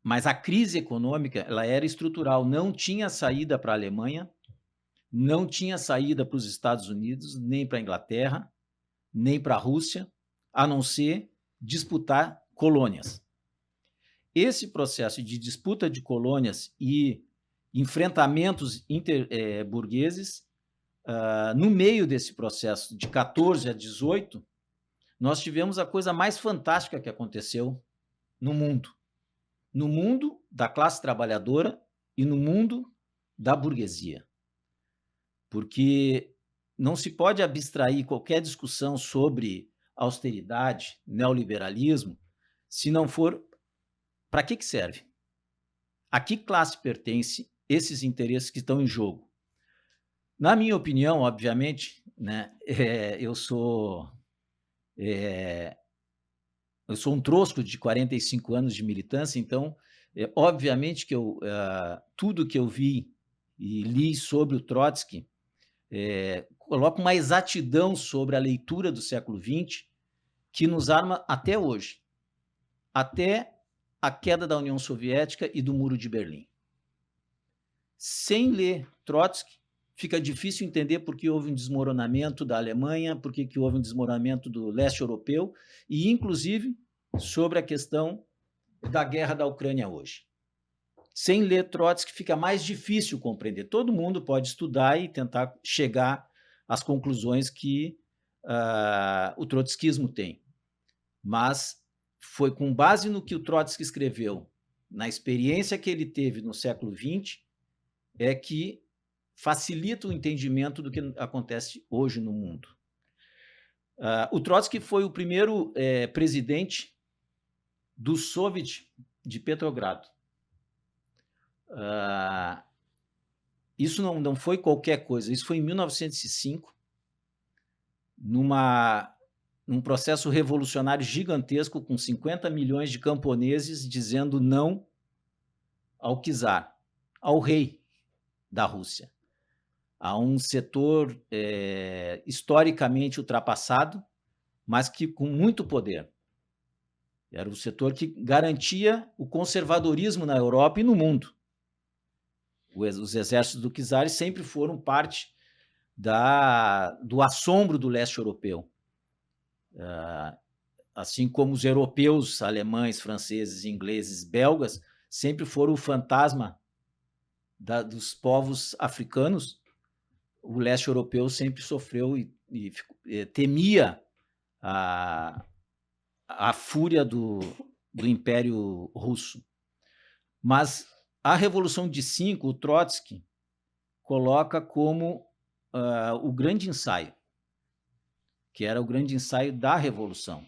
mas a crise econômica ela era estrutural, não tinha saída para a Alemanha, não tinha saída para os Estados Unidos, nem para a Inglaterra, nem para a Rússia, a não ser disputar colônias. Esse processo de disputa de colônias e enfrentamentos burgueses, no meio desse processo, de 14 a 18, nós tivemos a coisa mais fantástica que aconteceu no mundo da classe trabalhadora e no mundo da burguesia. Porque não se pode abstrair qualquer discussão sobre austeridade, neoliberalismo, se não for para que serve? A que classe pertence esses interesses que estão em jogo? Na minha opinião, obviamente, né, eu sou um trosco de 45 anos de militância, então, obviamente que tudo que eu vi e li sobre o Trotsky coloca uma exatidão sobre a leitura do século XX que nos arma até hoje, até a queda da União Soviética e do Muro de Berlim. Sem ler Trotsky, fica difícil entender por que houve um desmoronamento da Alemanha, por que houve um desmoronamento do leste europeu, e, inclusive, sobre a questão da guerra da Ucrânia hoje. Sem ler Trotsky fica mais difícil compreender. Todo mundo pode estudar e tentar chegar às conclusões que o trotskismo tem. Mas foi com base no que o Trotsky escreveu, na experiência que ele teve no século XX, é que facilita o entendimento do que acontece hoje no mundo. O Trotsky foi o primeiro presidente do Soviet de Petrogrado. Isso não foi qualquer coisa, isso foi em 1905, num processo revolucionário gigantesco, com 50 milhões de camponeses dizendo não ao czar, ao rei da Rússia, a um setor historicamente ultrapassado, mas que com muito poder. Era o setor que garantia o conservadorismo na Europa e no mundo. Os exércitos do czar sempre foram parte do assombro do leste europeu. Assim como os europeus, alemães, franceses, ingleses, belgas, sempre foram o fantasma dos povos africanos, o leste europeu sempre sofreu e temia a fúria do Império Russo. Mas a Revolução de 5, o Trotsky coloca como o grande ensaio, que era o grande ensaio da Revolução.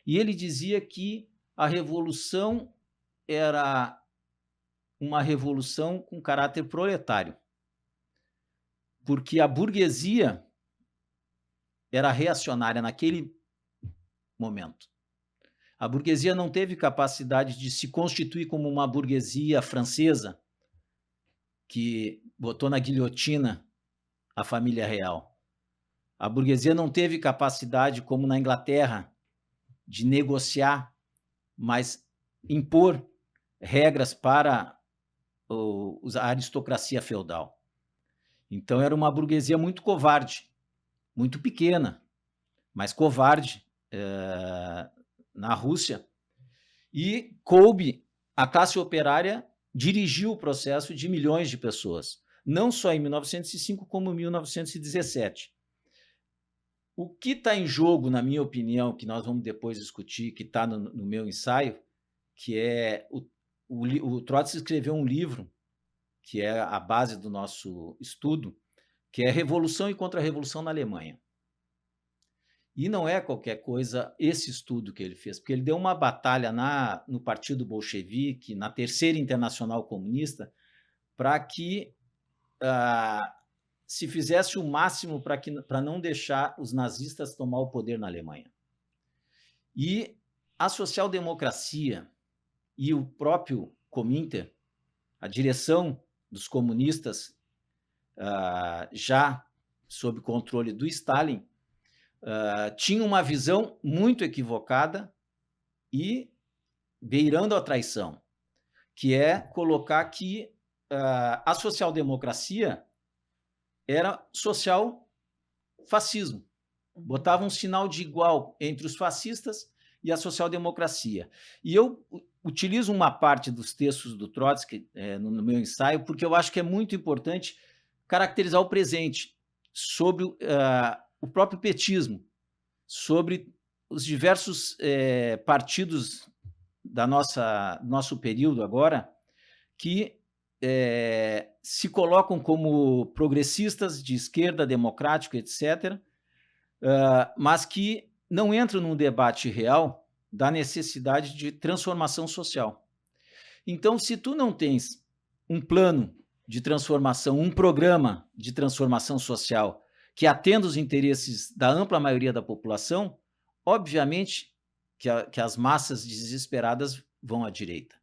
E ele dizia que a Revolução era uma revolução com caráter proletário, porque a burguesia era reacionária naquele momento. A burguesia não teve capacidade de se constituir como uma burguesia francesa que botou na guilhotina a família real. A burguesia não teve capacidade, como na Inglaterra, de negociar, mas impor regras para a aristocracia feudal. Então era uma burguesia muito covarde, muito pequena, mas covarde na Rússia. E coube a classe operária dirigir o processo de milhões de pessoas, não só em 1905, como em 1917. O que está em jogo, na minha opinião, que nós vamos depois discutir, que está no meu ensaio, que é o Trotsky escreveu um livro, que é a base do nosso estudo, que é Revolução e Contra-Revolução na Alemanha. E não é qualquer coisa esse estudo que ele fez, porque ele deu uma batalha no Partido Bolchevique, na Terceira Internacional Comunista, para que se fizesse o máximo para não deixar os nazistas tomar o poder na Alemanha. E a social-democracia e o próprio Cominter, a direção dos comunistas, já sob controle do Stalin, tinha uma visão muito equivocada e beirando a traição, que é colocar que a social-democracia era social-fascismo. Botava um sinal de igual entre os fascistas e a social-democracia. E eu utilizo uma parte dos textos do Trotsky no meu ensaio, porque eu acho que é muito importante caracterizar o presente sobre o próprio petismo, sobre os diversos partidos do nosso período agora, que se colocam como progressistas, de esquerda, democrático, etc., mas que não entram num debate real da necessidade de transformação social. Então, se tu não tens um plano de transformação, um programa de transformação social que atenda os interesses da ampla maioria da população, obviamente que as massas desesperadas vão à direita.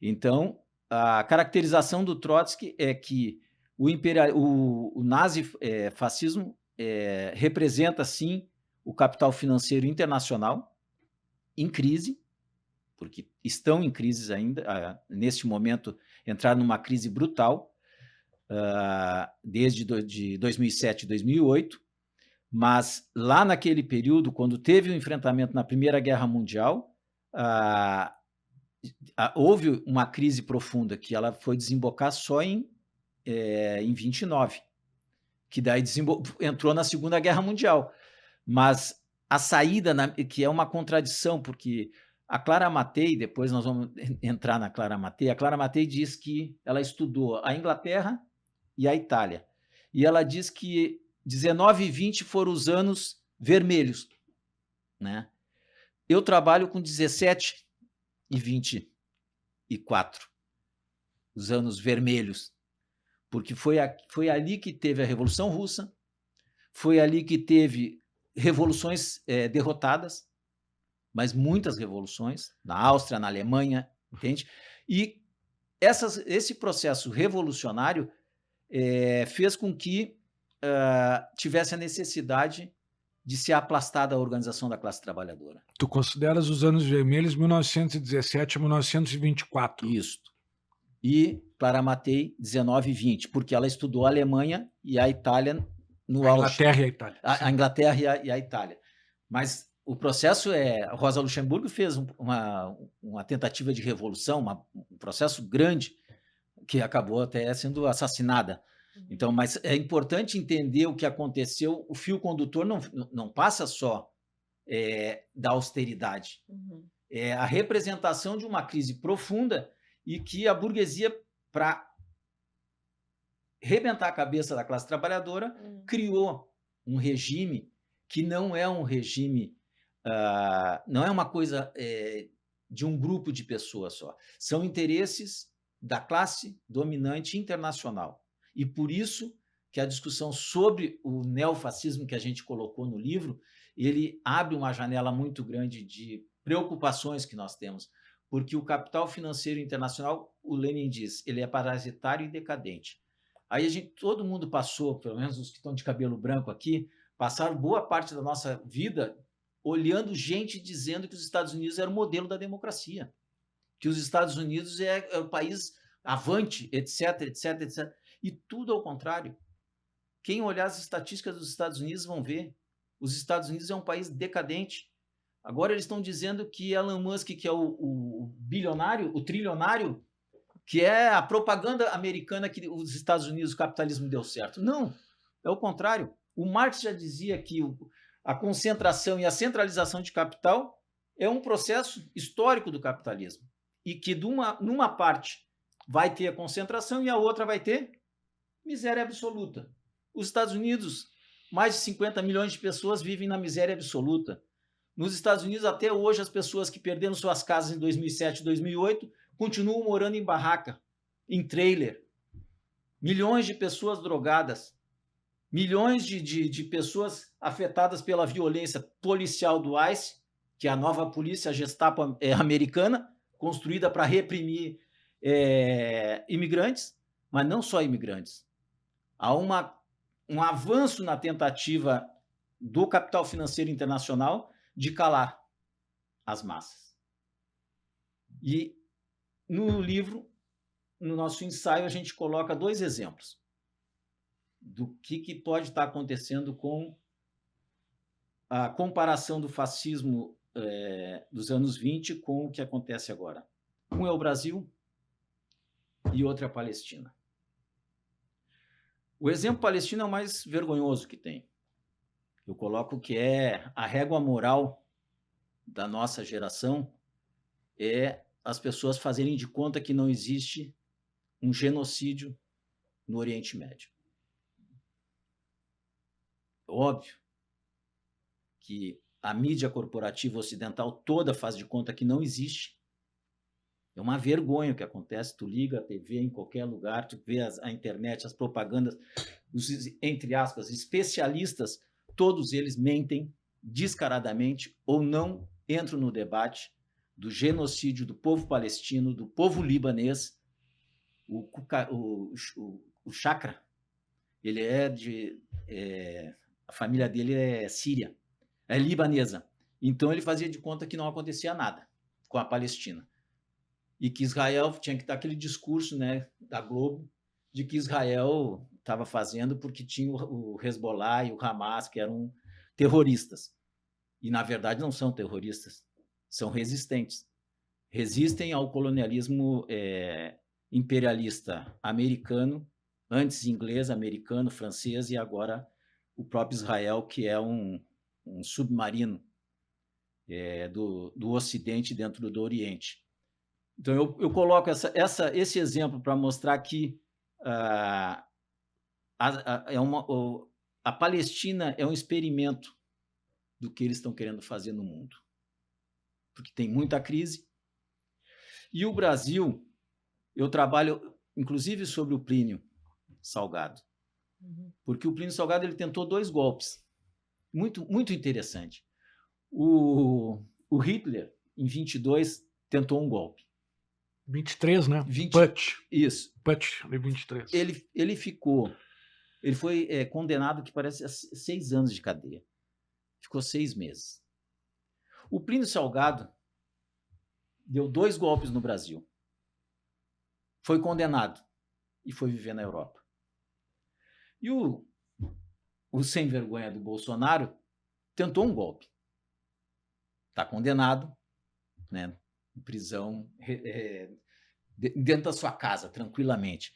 Então, a caracterização do Trotsky é que o nazifascismo representa, sim, o capital financeiro internacional em crise, porque estão em crise ainda, neste momento entraram numa crise brutal, desde de 2007 e 2008, mas lá naquele período, quando teve o enfrentamento na Primeira Guerra Mundial, houve uma crise profunda que ela foi desembocar só em 29, que daí entrou na Segunda Guerra Mundial. Mas a saída, que é uma contradição, porque a Clara Matei, depois nós vamos entrar na Clara Matei, a Clara Matei diz que ela estudou a Inglaterra e a Itália. E ela diz que 19 e 20 foram os anos vermelhos, né? Eu trabalho com 17 e 24, os anos vermelhos, porque foi ali que teve a Revolução Russa, foi ali que teve revoluções derrotadas, mas muitas revoluções, na Áustria, na Alemanha, entende? E esse processo revolucionário fez com que tivesse a necessidade de ser aplastada a organização da classe trabalhadora. Tu consideras os anos vermelhos 1917 a 1924? Isso. E Clara Matei, 19 e 20, porque ela estudou a Alemanha e a Itália no auge. A Inglaterra e a Itália. A Inglaterra e a Itália. Mas o processo Rosa Luxemburgo fez uma tentativa de revolução, um processo grande, que acabou até sendo assassinada. Então, mas é importante entender o que aconteceu. O fio condutor não passa só da austeridade. É a representação de uma crise profunda e que a burguesia, para rebentar a cabeça da classe trabalhadora, criou um regime que não é um regime, não é uma coisa de um grupo de pessoas só. São interesses da classe dominante internacional. E por isso que a discussão sobre o neofascismo que a gente colocou no livro, ele abre uma janela muito grande de preocupações que nós temos, porque o capital financeiro internacional, o Lenin diz, ele é parasitário e decadente. Aí todo mundo passou, pelo menos os que estão de cabelo branco aqui, passaram boa parte da nossa vida olhando gente dizendo que os Estados Unidos era o modelo da democracia, que os Estados Unidos é o país avante, etc, etc, etc. E tudo ao contrário. Quem olhar as estatísticas dos Estados Unidos vão ver. Os Estados Unidos é um país decadente. Agora eles estão dizendo que Elon Musk, que é o bilionário, o trilionário, que é a propaganda americana que os Estados Unidos, o capitalismo deu certo. Não, é o contrário. O Marx já dizia que a concentração e a centralização de capital é um processo histórico do capitalismo. E que numa parte vai ter a concentração e a outra vai ter miséria absoluta. Os Estados Unidos, mais de 50 milhões de pessoas vivem na miséria absoluta. Nos Estados Unidos, até hoje, as pessoas que perderam suas casas em 2007 e 2008 continuam morando em barraca, em trailer. Milhões de pessoas drogadas. Milhões de pessoas afetadas pela violência policial do ICE, que é a nova polícia, a Gestapo americana, construída para reprimir imigrantes, mas não só imigrantes. Há um avanço na tentativa do capital financeiro internacional de calar as massas. E no livro, no nosso ensaio, a gente coloca 2 exemplos do que pode estar acontecendo com a comparação do fascismo dos anos 20 com o que acontece agora. Um é o Brasil e outro é a Palestina. O exemplo palestino é o mais vergonhoso que tem. Eu coloco que a régua moral da nossa geração é as pessoas fazerem de conta que não existe um genocídio no Oriente Médio. Óbvio que a mídia corporativa ocidental toda faz de conta que não existe. É uma vergonha o que acontece. Tu liga a TV em qualquer lugar, tu vê a internet, as propagandas, os, entre aspas, especialistas, todos eles mentem descaradamente ou não entram no debate do genocídio do povo palestino, do povo libanês. O Chakra, ele a família dele é síria, é libanesa. Então ele fazia de conta que não acontecia nada com a Palestina. E que Israel tinha que dar aquele discurso, né, da Globo, de que Israel estava fazendo porque tinha o Hezbollah e o Hamas, que eram terroristas. E, na verdade, não são terroristas, são resistentes. Resistem ao colonialismo imperialista americano, antes inglês, americano, francês, e agora o próprio Israel, que é um submarino do Ocidente dentro do Oriente. Então, eu coloco esse exemplo para mostrar que a Palestina é um experimento do que eles estão querendo fazer no mundo, porque tem muita crise. E o Brasil, eu trabalho, inclusive, sobre o Plínio Salgado, porque o Plínio Salgado ele tentou 2 golpes, muito, muito interessante. O Hitler, em 22, tentou um golpe. 23, né? Putsch. Isso. Putsch, em 23. Ele foi condenado, que parece, a 6 anos de cadeia. Ficou 6 meses. O Plínio Salgado deu 2 golpes no Brasil. Foi condenado e foi viver na Europa. E o sem vergonha do Bolsonaro tentou um golpe. Está condenado, né, em prisão, dentro da sua casa, tranquilamente.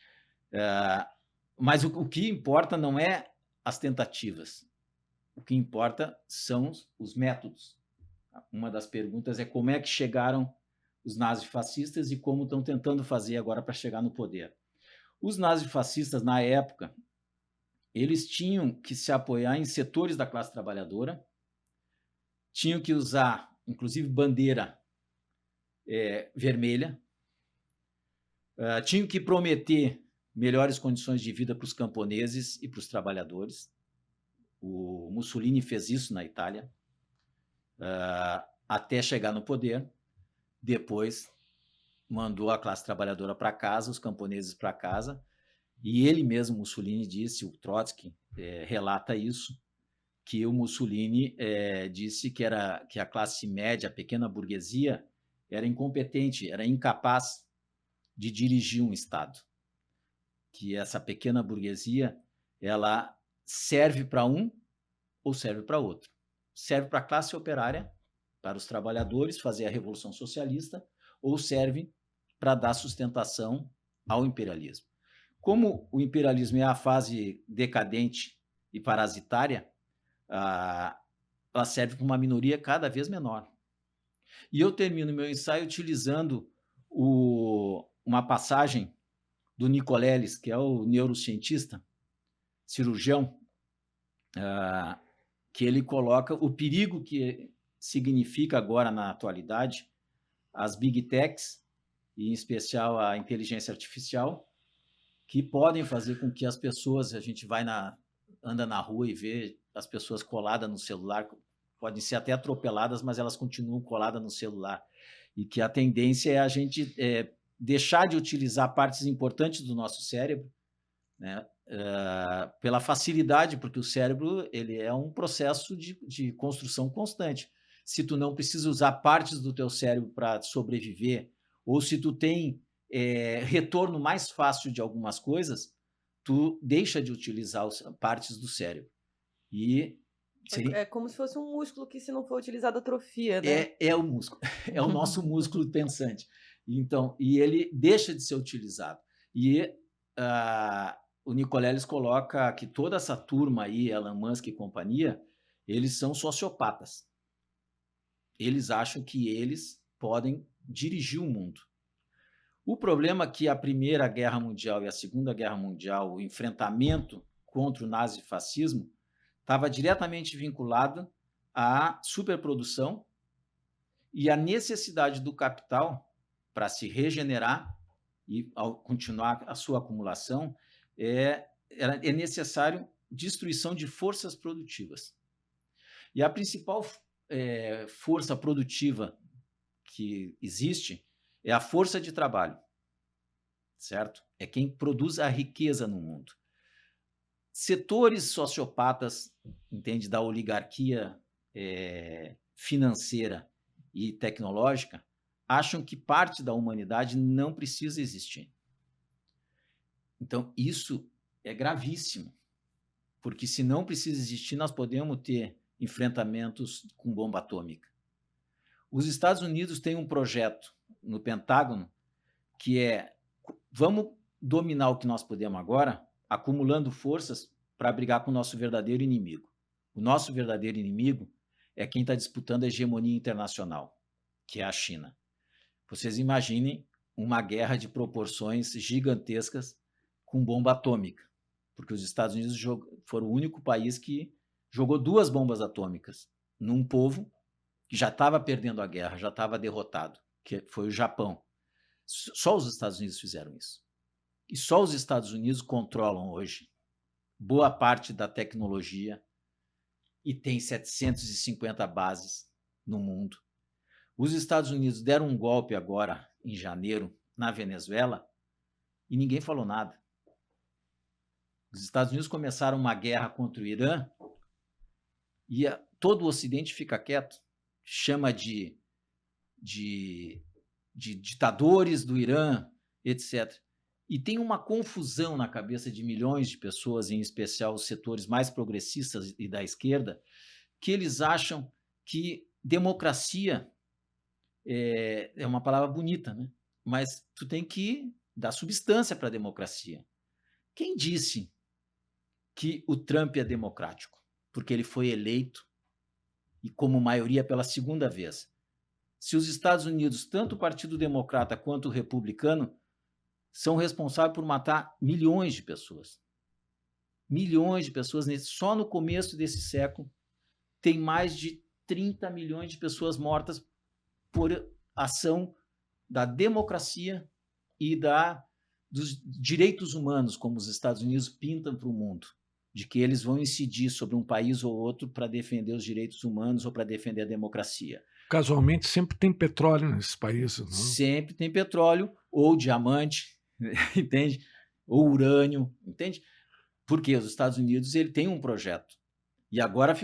Mas o que importa não é as tentativas. O que importa são os métodos. Uma das perguntas é como é que chegaram os nazifascistas e como estão tentando fazer agora para chegar no poder. Os nazifascistas, na época, eles tinham que se apoiar em setores da classe trabalhadora, tinham que usar, inclusive, bandeira vermelha, tinham que prometer melhores condições de vida para os camponeses e para os trabalhadores. O Mussolini fez isso na Itália, até chegar no poder. Depois mandou a classe trabalhadora para casa, os camponeses para casa, e ele mesmo, Mussolini, disse, o Trotsky relata isso, que o Mussolini disse que a classe média, a pequena burguesia, era incompetente, era incapaz de dirigir um Estado. Que essa pequena burguesia, ela serve para um ou serve para outro. Serve para a classe operária, para os trabalhadores fazer a Revolução Socialista, ou serve para dar sustentação ao imperialismo. Como o imperialismo é a fase decadente e parasitária, ela serve para uma minoria cada vez menor. E eu termino meu ensaio utilizando uma passagem do Nicoleles, que é o neurocientista, cirurgião, que ele coloca o perigo que significa agora, na atualidade, as big techs, e em especial a inteligência artificial, que podem fazer com que as pessoas, a gente anda na rua e vê as pessoas coladas no celular, podem ser até atropeladas, mas elas continuam coladas no celular. E que a tendência é a gente deixar de utilizar partes importantes do nosso cérebro, né, pela facilidade, porque o cérebro ele é um processo de construção constante. Se tu não precisa usar partes do teu cérebro para sobreviver, ou se tu tem retorno mais fácil de algumas coisas, tu deixa de utilizar partes do cérebro. E é como se fosse um músculo que, se não for utilizado, atrofia, né? É o músculo, é o nosso músculo pensante. Então, e ele deixa de ser utilizado. E o Nicoleles coloca que toda essa turma aí, Elon Musk e companhia, eles são sociopatas. Eles acham que eles podem dirigir o mundo. O problema é que a Primeira Guerra Mundial e a Segunda Guerra Mundial, o enfrentamento contra o nazifascismo, estava diretamente vinculado à superprodução e à necessidade do capital para se regenerar e, ao continuar a sua acumulação, é necessário destruição de forças produtivas. E a principal força produtiva que existe é a força de trabalho, certo? É quem produz a riqueza no mundo. Setores sociopatas, entende, da oligarquia financeira e tecnológica, acham que parte da humanidade não precisa existir. Então, isso é gravíssimo, porque se não precisa existir, nós podemos ter enfrentamentos com bomba atômica. Os Estados Unidos têm um projeto no Pentágono que é: vamos dominar o que nós podemos agora, acumulando forças para brigar com o nosso verdadeiro inimigo. O nosso verdadeiro inimigo é quem está disputando a hegemonia internacional, que é a China. Vocês imaginem uma guerra de proporções gigantescas com bomba atômica, porque os Estados Unidos foram o único país que jogou 2 bombas atômicas num povo que já estava perdendo a guerra, já estava derrotado, que foi o Japão. Só os Estados Unidos fizeram isso. E só os Estados Unidos controlam hoje boa parte da tecnologia e tem 750 bases no mundo. Os Estados Unidos deram um golpe agora, em janeiro, na Venezuela, e ninguém falou nada. Os Estados Unidos começaram uma guerra contra o Irã e todo o Ocidente fica quieto, chama de ditadores do Irã, etc. E tem uma confusão na cabeça de milhões de pessoas, em especial os setores mais progressistas e da esquerda, que eles acham que democracia é uma palavra bonita, né? Mas tu tem que dar substância para a democracia. Quem disse que o Trump é democrático? Porque ele foi eleito e como maioria pela segunda vez. Se os Estados Unidos, tanto o Partido Democrata quanto o Republicano, são responsáveis por matar milhões de pessoas. Milhões de pessoas. Só no começo desse século tem mais de 30 milhões de pessoas mortas por ação da democracia e dos direitos humanos, como os Estados Unidos pintam para o mundo, de que eles vão incidir sobre um país ou outro para defender os direitos humanos ou para defender a democracia. Casualmente, sempre tem petróleo nesses países, não? Sempre tem petróleo ou diamante, entende? Ou urânio, entende? Porque os Estados Unidos ele tem um projeto. E agora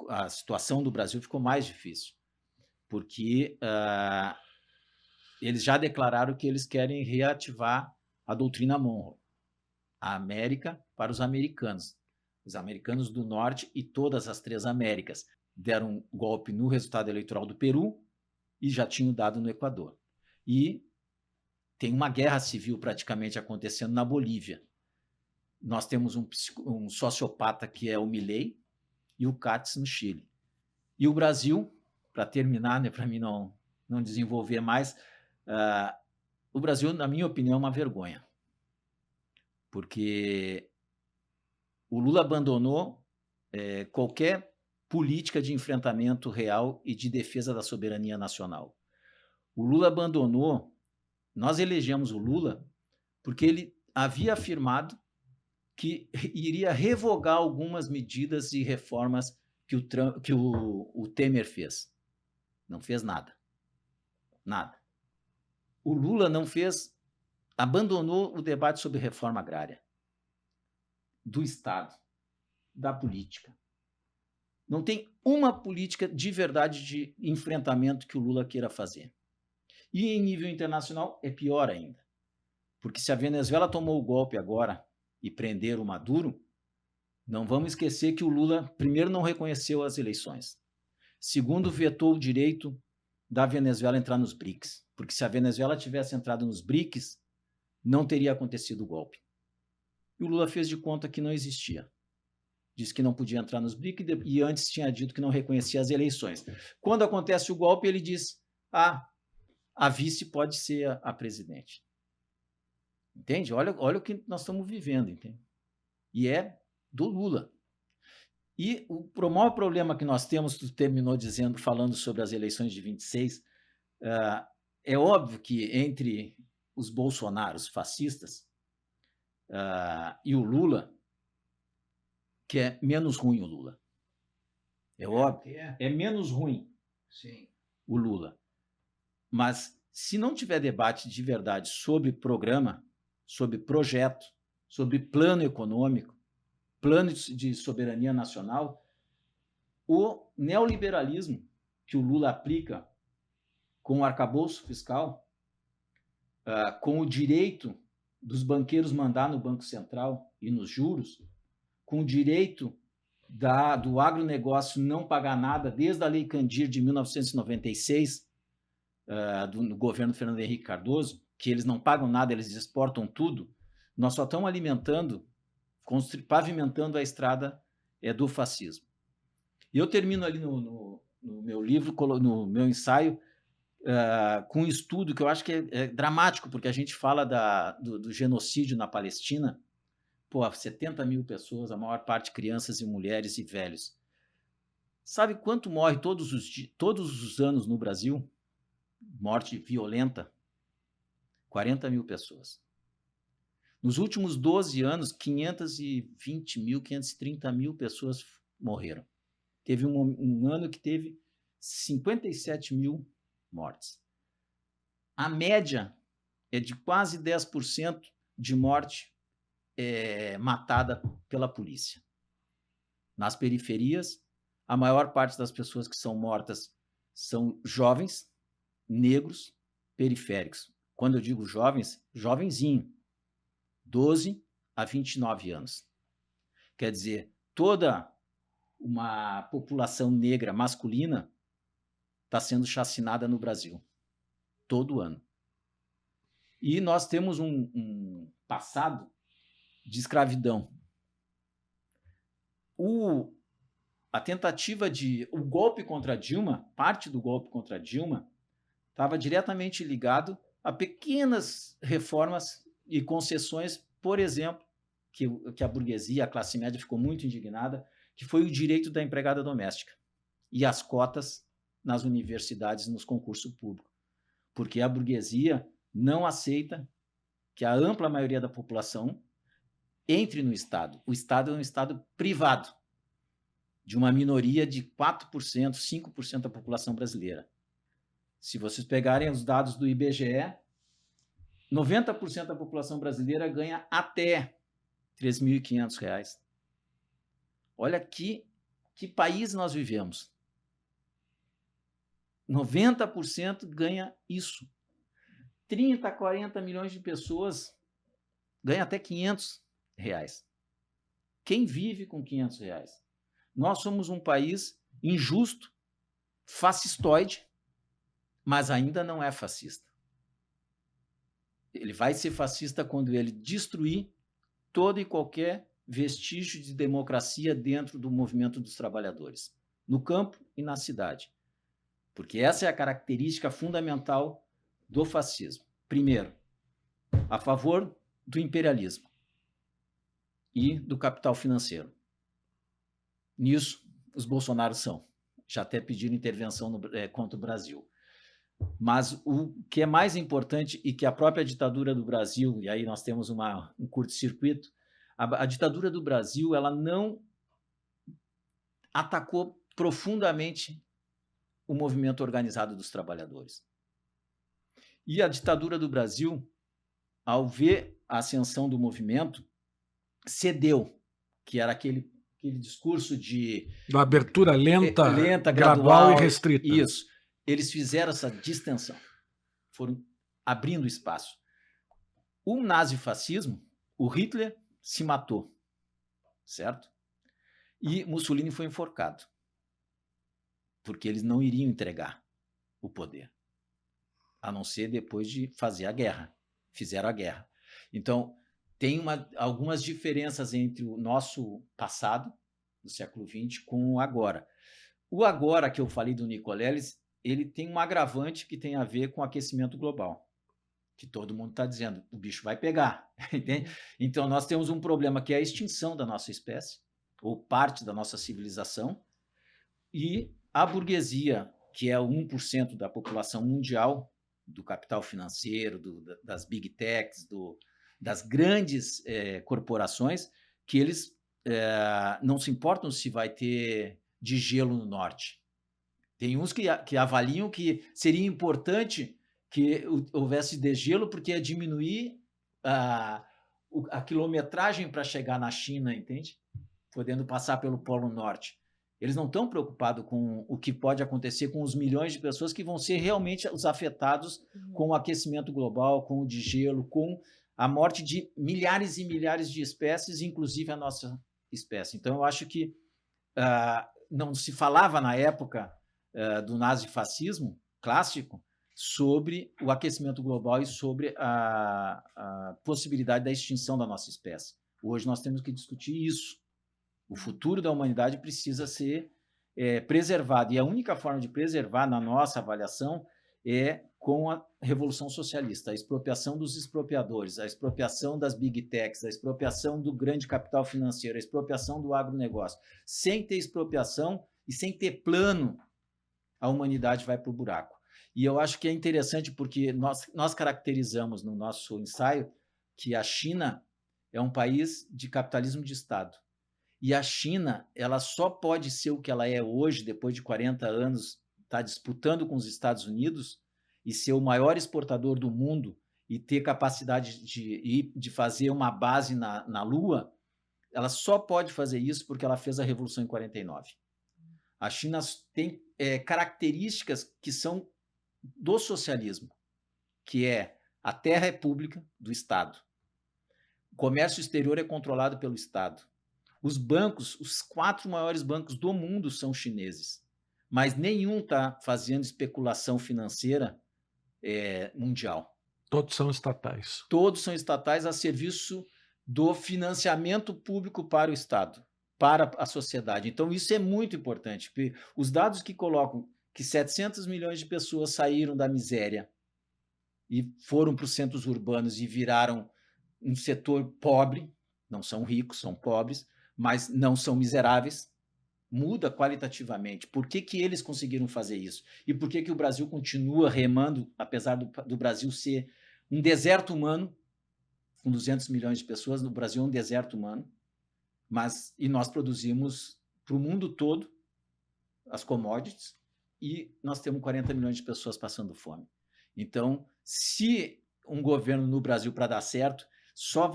a situação do Brasil ficou mais difícil, porque eles já declararam que eles querem reativar a doutrina Monroe, a América para os americanos do Norte e todas as 3 Américas. Deram um golpe no resultado eleitoral do Peru e já tinham dado no Equador. E tem uma guerra civil praticamente acontecendo na Bolívia. Nós temos um sociopata que é o Milei e o Katz no Chile. E o Brasil, para terminar, né, para mim não desenvolver mais, o Brasil, na minha opinião, é uma vergonha. Porque o Lula abandonou qualquer política de enfrentamento real e de defesa da soberania nacional. O Lula abandonou, nós elegemos o Lula porque ele havia afirmado que iria revogar algumas medidas e reformas que o Temer fez. Não fez nada. Nada. O Lula não fez, abandonou o debate sobre reforma agrária, do Estado, da política. Não tem uma política de verdade de enfrentamento que o Lula queira fazer. E em nível internacional é pior ainda. Porque se a Venezuela tomou o golpe agora e prenderam o Maduro, não vamos esquecer que o Lula, primeiro, não reconheceu as eleições. Segundo, vetou o direito da Venezuela entrar nos BRICS. Porque se a Venezuela tivesse entrado nos BRICS, não teria acontecido o golpe. E o Lula fez de conta que não existia. Disse que não podia entrar nos BRICS e antes tinha dito que não reconhecia as eleições. Quando acontece o golpe, ele diz: a vice pode ser a presidente. Entende? Olha o que nós estamos vivendo, entende? E é do Lula. E o maior problema que nós temos, tu terminou falando sobre as eleições de 26, é óbvio que entre os bolsonaros fascistas e o Lula, que é menos ruim o Lula. É óbvio. É menos ruim. Sim. O Lula. Mas se não tiver debate de verdade sobre programa, sobre projeto, sobre plano econômico, plano de soberania nacional, o neoliberalismo que o Lula aplica com o arcabouço fiscal, com o direito dos banqueiros mandar no Banco Central e nos juros, com o direito do agronegócio não pagar nada, desde a Lei Candir de 1996, do governo Fernando Henrique Cardoso, que eles não pagam nada, eles exportam tudo, nós só estamos pavimentando a estrada do fascismo. E eu termino ali no meu livro, no meu ensaio, com um estudo que eu acho que é dramático, porque a gente fala do genocídio na Palestina, 70 mil pessoas, a maior parte crianças e mulheres e velhos. Sabe quanto morre todos os anos no Brasil? Morte violenta? 40 mil pessoas. Nos últimos 12 anos, 520 mil, 530 mil pessoas morreram. Teve um ano que teve 57 mil mortes. A média é de quase 10% de morte matada pela polícia. Nas periferias, a maior parte das pessoas que são mortas são jovens, negros, periféricos. Quando eu digo jovens, jovenzinho, 12 a 29 anos. Quer dizer, toda uma população negra masculina está sendo chacinada no Brasil, todo ano. E nós temos um passado de escravidão. A tentativa o golpe contra Dilma, parte do golpe contra Dilma, estava diretamente ligado a pequenas reformas e concessões, por exemplo, que a burguesia, a classe média ficou muito indignada, que foi o direito da empregada doméstica e as cotas nas universidades e nos concursos públicos. Porque a burguesia não aceita que a ampla maioria da população entre no Estado. O Estado é um Estado privado, de uma minoria de 4%, 5% da população brasileira. Se vocês pegarem os dados do IBGE, 90% da população brasileira ganha até R$ 3.500. Olha que país nós vivemos. 90% ganha isso. 30, 40 milhões de pessoas ganham até R$500. Quem vive com R$500? Nós somos um país injusto, fascistoide, mas ainda não é fascista. Ele vai ser fascista quando ele destruir todo e qualquer vestígio de democracia dentro do movimento dos trabalhadores, no campo e na cidade. Porque essa é a característica fundamental do fascismo. Primeiro, a favor do imperialismo e do capital financeiro. Nisso, os Bolsonaros são. Já até pediram intervenção contra o Brasil. Mas o que é mais importante e que a própria ditadura do Brasil, e aí nós temos um curto-circuito, a ditadura do Brasil ela não atacou profundamente o movimento organizado dos trabalhadores. E a ditadura do Brasil, ao ver a ascensão do movimento, cedeu, que era aquele discurso de abertura lenta, gradual e restrita. Isso. Eles fizeram essa distensão, foram abrindo espaço. O nazifascismo, o Hitler se matou, certo? E Mussolini foi enforcado, porque eles não iriam entregar o poder, a não ser depois de fazer a guerra. Fizeram a guerra. Então, tem algumas diferenças entre o nosso passado, do século XX, com o agora. O agora que eu falei do Nicoleles, ele tem um agravante que tem a ver com o aquecimento global, que todo mundo está dizendo, o bicho vai pegar. Entende? Então, nós temos um problema que é a extinção da nossa espécie, ou parte da nossa civilização, e a burguesia, que é o 1% da população mundial, do capital financeiro, das big techs, das grandes corporações, que eles não se importam se vai ter degelo no norte. Tem uns que avaliam que seria importante que houvesse degelo porque ia diminuir a quilometragem para chegar na China, entende? Podendo passar pelo Polo Norte. Eles não estão preocupados com o que pode acontecer com os milhões de pessoas que vão ser realmente os afetados com o aquecimento global, com o degelo, com a morte de milhares e milhares de espécies, inclusive a nossa espécie. Então, eu acho que não se falava na época do nazifascismo clássico sobre o aquecimento global e sobre a possibilidade da extinção da nossa espécie. Hoje nós temos que discutir isso. O futuro da humanidade precisa ser preservado. E a única forma de preservar, na nossa avaliação, é com a Revolução Socialista, a expropriação dos expropriadores, a expropriação das big techs, a expropriação do grande capital financeiro, a expropriação do agronegócio. Sem ter expropriação e sem ter plano, a humanidade vai para o buraco. E eu acho que é interessante porque nós caracterizamos no nosso ensaio que a China é um país de capitalismo de Estado. E a China, ela só pode ser o que ela é hoje, depois de 40 anos, está disputando com os Estados Unidos e ser o maior exportador do mundo e ter capacidade de fazer uma base na Lua, ela só pode fazer isso porque ela fez a Revolução em 49. A China tem características que são do socialismo, que é a terra é pública do Estado. O comércio exterior é controlado pelo Estado. Os bancos, os 4 maiores bancos do mundo são chineses, mas nenhum está fazendo especulação financeira mundial. Todos são estatais. Todos são estatais a serviço do financiamento público para o Estado, para a sociedade. Então, isso é muito importante. Os dados que colocam que 700 milhões de pessoas saíram da miséria e foram para os centros urbanos e viraram um setor pobre, não são ricos, são pobres, mas não são miseráveis, muda qualitativamente. Por que eles conseguiram fazer isso? E por que o Brasil continua remando, apesar do Brasil ser um deserto humano, com 200 milhões de pessoas, no Brasil é um deserto humano, e nós produzimos para o mundo todo as commodities e nós temos 40 milhões de pessoas passando fome. Então, se um governo no Brasil para dar certo, só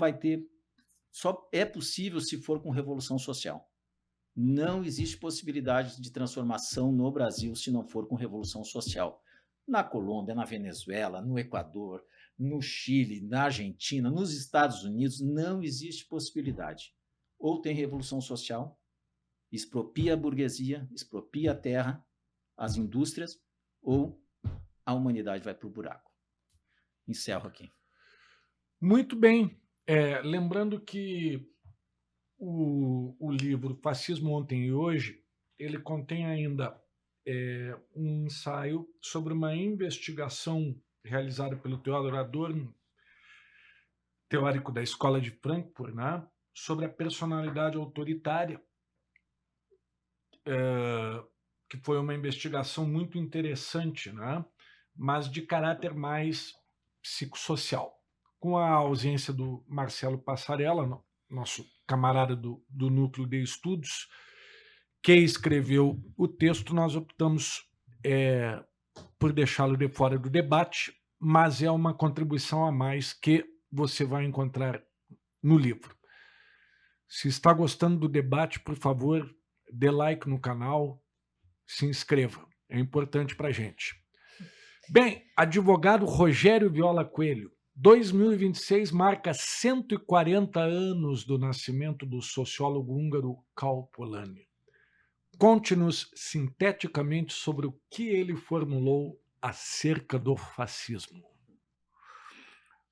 é possível se for com revolução social. Não existe possibilidade de transformação no Brasil se não for com revolução social. Na Colômbia, na Venezuela, no Equador, no Chile, na Argentina, nos Estados Unidos, não existe possibilidade. Ou tem revolução social, expropria a burguesia, expropria a terra, as indústrias, ou a humanidade vai para o buraco. Encerro aqui. Muito bem. Lembrando que o livro Fascismo Ontem e Hoje, ele contém ainda um ensaio sobre uma investigação realizada pelo Theodor Adorno, teórico da Escola de Frankfurt, né, sobre a personalidade autoritária, que foi uma investigação muito interessante, né, mas de caráter mais psicossocial. Com a ausência do Marcelo Passarella, nosso camarada do Núcleo de Estudos, que escreveu o texto, nós optamos por deixá-lo de fora do debate, mas é uma contribuição a mais que você vai encontrar no livro. Se está gostando do debate, por favor, dê like no canal, se inscreva, é importante para a gente. Bem, advogado Rogério Viola Coelho, 2026 marca 140 anos do nascimento do sociólogo húngaro Karl Polanyi. Conte-nos sinteticamente sobre o que ele formulou acerca do fascismo.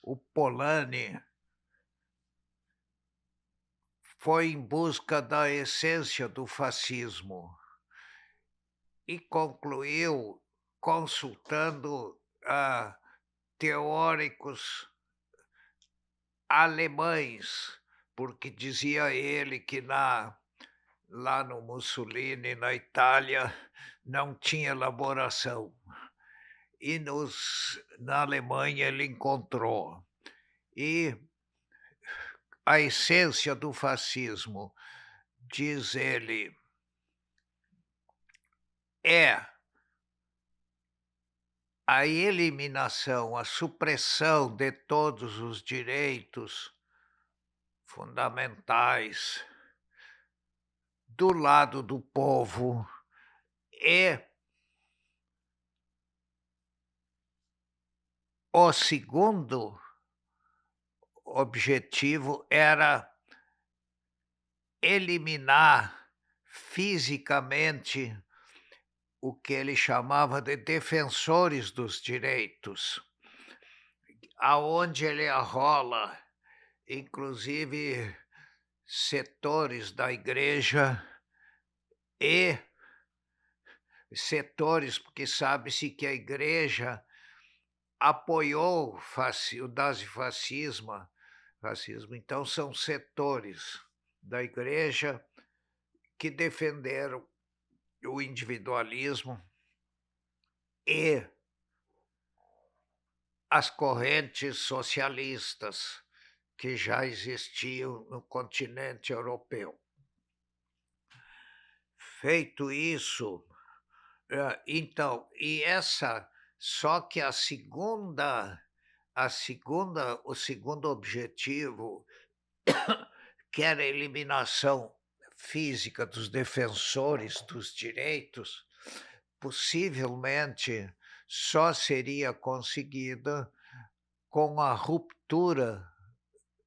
O Polanyi foi em busca da essência do fascismo e concluiu consultando teóricos alemães, porque dizia ele que lá no Mussolini, na Itália, não tinha elaboração. E na Alemanha ele encontrou. E a essência do fascismo, diz ele, é a eliminação, a supressão de todos os direitos fundamentais do lado do povo e o segundo, objetivo era eliminar fisicamente o que ele chamava de defensores dos direitos, aonde ele arrola, inclusive, setores da igreja e setores, porque sabe-se que a igreja apoiou o nazifascismo, então são setores da igreja que defenderam o individualismo e as correntes socialistas que já existiam no continente europeu. Feito isso, então, só que o segundo objetivo, que era a eliminação física dos defensores dos direitos, possivelmente só seria conseguida com a ruptura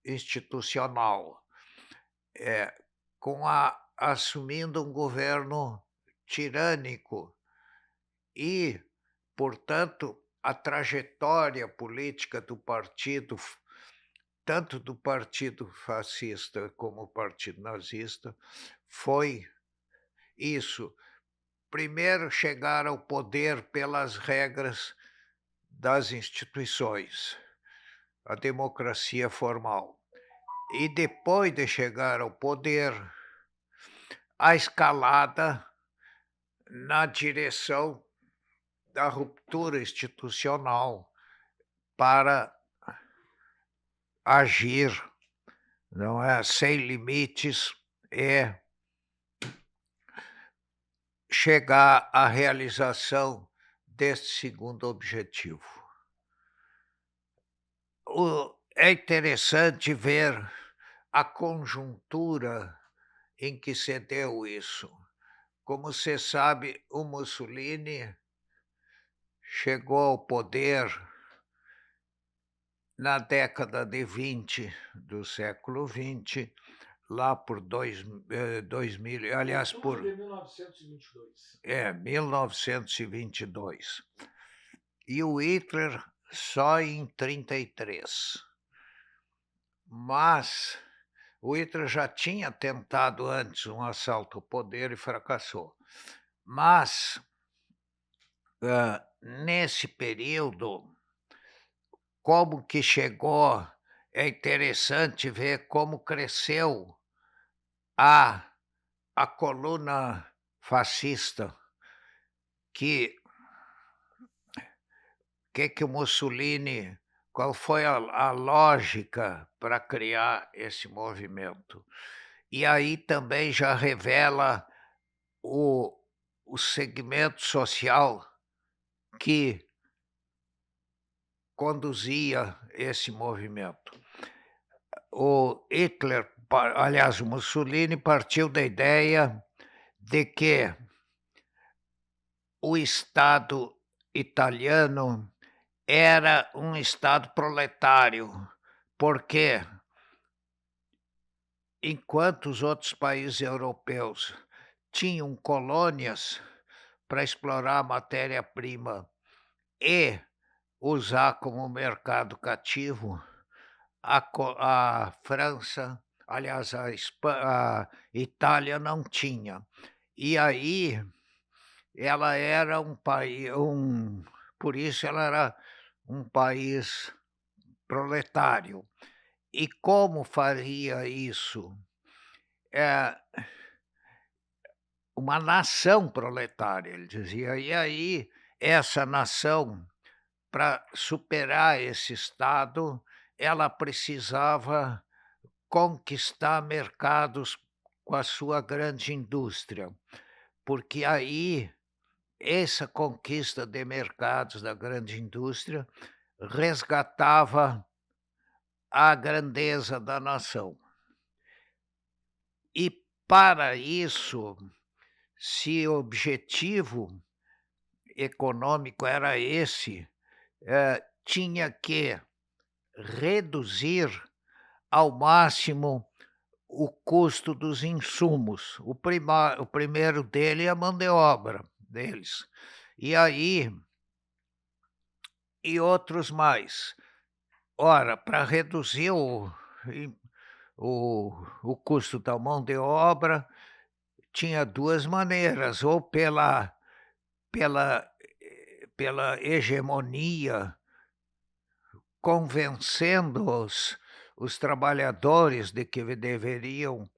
institucional, assumindo um governo tirânico e, portanto, a trajetória política do partido, tanto do partido fascista como o partido nazista, foi isso. Primeiro, chegar ao poder pelas regras das instituições, a democracia formal. E depois de chegar ao poder, a escalada na direção da ruptura institucional para agir, não é, sem limites e chegar à realização deste segundo objetivo. É interessante ver a conjuntura em que se deu isso. Como você sabe, o Mussolini chegou ao poder na década de 20 do século XX, lá por 2000, aliás, por 1922. 1922. E o Hitler só em 33. Mas o Hitler já tinha tentado antes um assalto ao poder e fracassou. Mas, nesse período, como que chegou, é interessante ver como cresceu a coluna fascista, que o Mussolini, qual foi a lógica para criar esse movimento. E aí também já revela o segmento social que conduzia esse movimento. O Hitler, aliás, o Mussolini partiu da ideia de que o Estado italiano era um Estado proletário, porque enquanto os outros países europeus tinham colônias para explorar a matéria-prima e usar como mercado cativo, a França, aliás, a Itália não tinha. E aí ela era um país, por isso ela era um país proletário. E como faria isso? Uma nação proletária, ele dizia. E aí essa nação, para superar esse Estado, ela precisava conquistar mercados com a sua grande indústria, porque aí essa conquista de mercados da grande indústria resgatava a grandeza da nação. E para isso, se o objetivo econômico era esse, tinha que reduzir ao máximo o custo dos insumos. O primeiro dele é a mão de obra deles. E aí, e outros mais. Ora, para reduzir o custo da mão de obra, tinha duas maneiras, ou pela hegemonia, convencendo os trabalhadores de que deveriam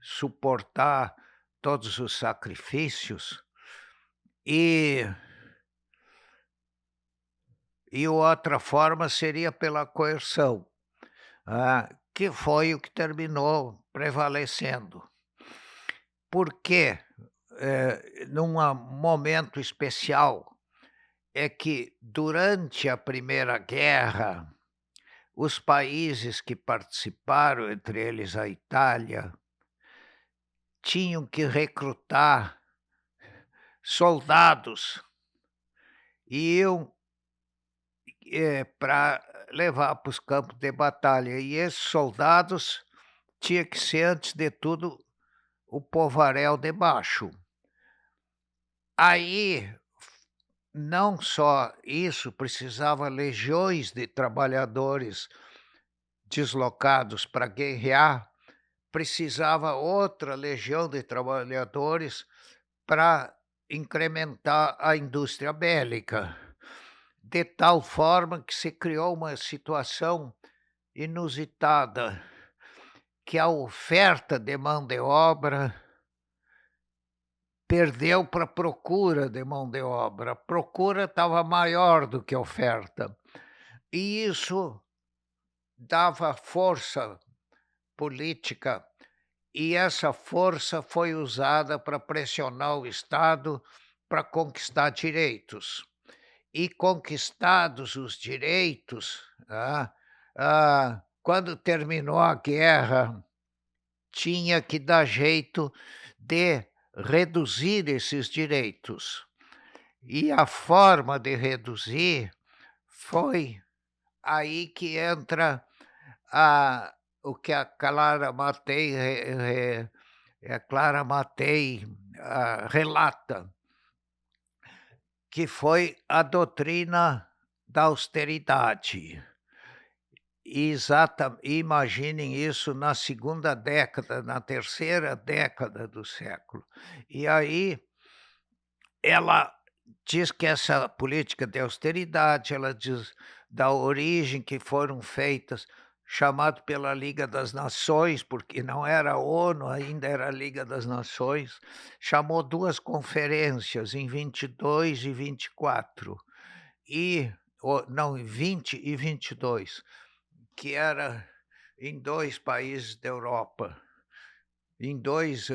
suportar todos os sacrifícios, e outra forma seria pela coerção, que foi o que terminou prevalecendo. Porque, num momento especial, é que durante a Primeira Guerra, os países que participaram, entre eles a Itália, tinham que recrutar soldados e iam para levar para os campos de batalha. E esses soldados tinha que ser, antes de tudo, o povaréu de baixo. Aí, não só isso, precisava legiões de trabalhadores deslocados para guerrear, precisava outra legião de trabalhadores para incrementar a indústria bélica, de tal forma que se criou uma situação inusitada, que a oferta de mão de obra perdeu para a procura de mão de obra. A procura estava maior do que a oferta. E isso dava força política, e essa força foi usada para pressionar o Estado para conquistar direitos. E conquistados os direitos, quando terminou a guerra, tinha que dar jeito de reduzir esses direitos. E a forma de reduzir foi aí que entra o que a Clara Matei relata, que foi a doutrina da austeridade. Imaginem isso na segunda década, na terceira década do século. E aí ela diz que essa política de austeridade, ela diz da origem que foram feitas, chamado pela Liga das Nações, porque não era a ONU, ainda era a Liga das Nações, chamou duas conferências, em 22 e 24, não, em 20 e 22, que era em dois países da Europa, em dois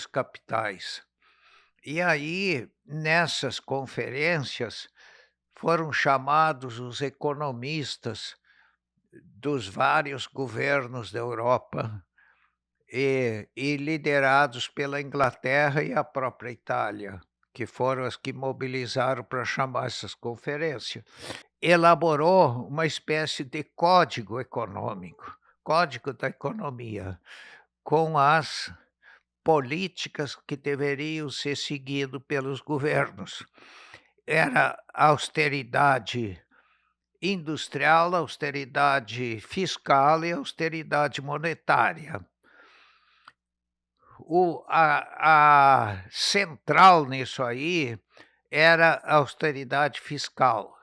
capitais. E aí, nessas conferências, foram chamados os economistas dos vários governos da Europa e liderados pela Inglaterra e a própria Itália, que foram as que mobilizaram para chamar essas conferências. Elaborou uma espécie de código econômico, código da economia, com as políticas que deveriam ser seguidas pelos governos. Era austeridade industrial, austeridade fiscal e austeridade monetária. A central nisso aí era a austeridade fiscal,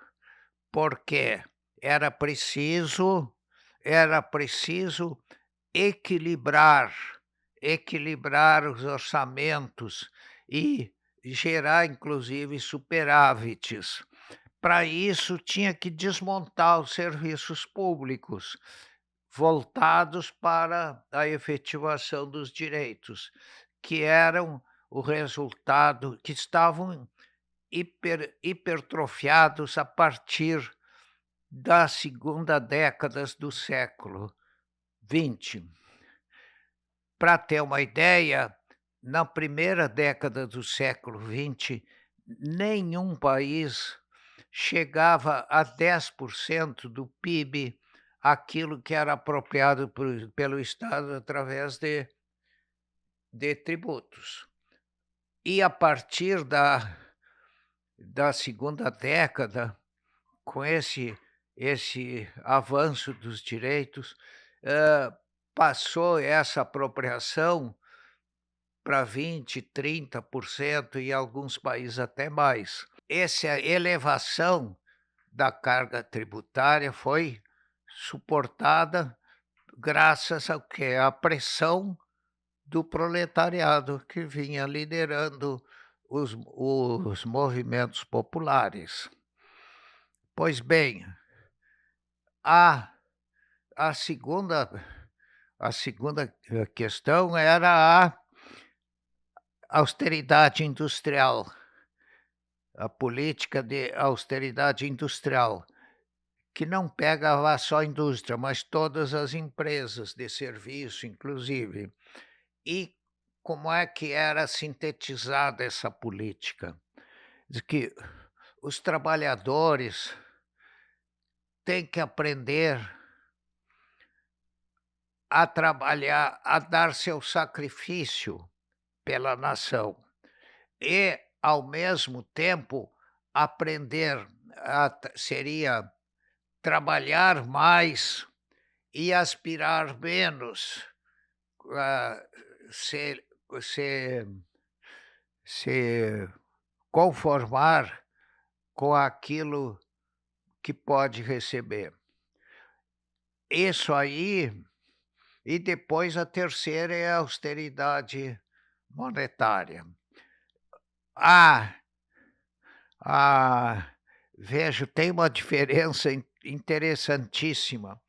porque era preciso equilibrar os orçamentos e gerar, inclusive, superávites. Para isso, tinha que desmontar os serviços públicos voltados para a efetivação dos direitos, que eram o resultado, que estavam hipertrofiados a partir da segunda década do século XX. Para ter uma ideia, na primeira década do século XX, nenhum país chegava a 10% do PIB aquilo que era apropriado pelo Estado através de tributos. E a partir da segunda década, com esse avanço dos direitos, passou essa apropriação para 20, 30% e alguns países até mais. Essa elevação da carga tributária foi suportada graças ao quê? À pressão do proletariado que vinha liderando os movimentos populares. Pois bem, a segunda questão era a austeridade industrial, a política de austeridade industrial, que não pegava só a indústria, mas todas as empresas de serviço, inclusive. E como é que era sintetizada essa política? Diz que os trabalhadores têm que aprender a trabalhar, a dar seu sacrifício pela nação e, ao mesmo tempo, aprender seria trabalhar mais e aspirar menos, se conformar com aquilo que pode receber. Isso aí, e depois a terceira é a austeridade monetária. Vejo, tem uma diferença interessantíssima.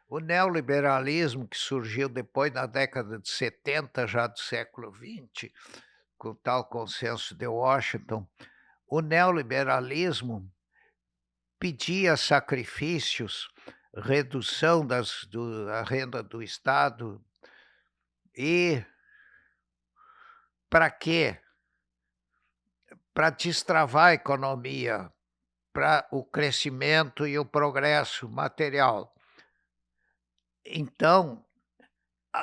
O neoliberalismo, que surgiu depois na década de 70, já do século XX, com o tal consenso de Washington, o neoliberalismo pedia sacrifícios, redução da renda do Estado. E para quê? Para destravar a economia, para o crescimento e o progresso material. Então,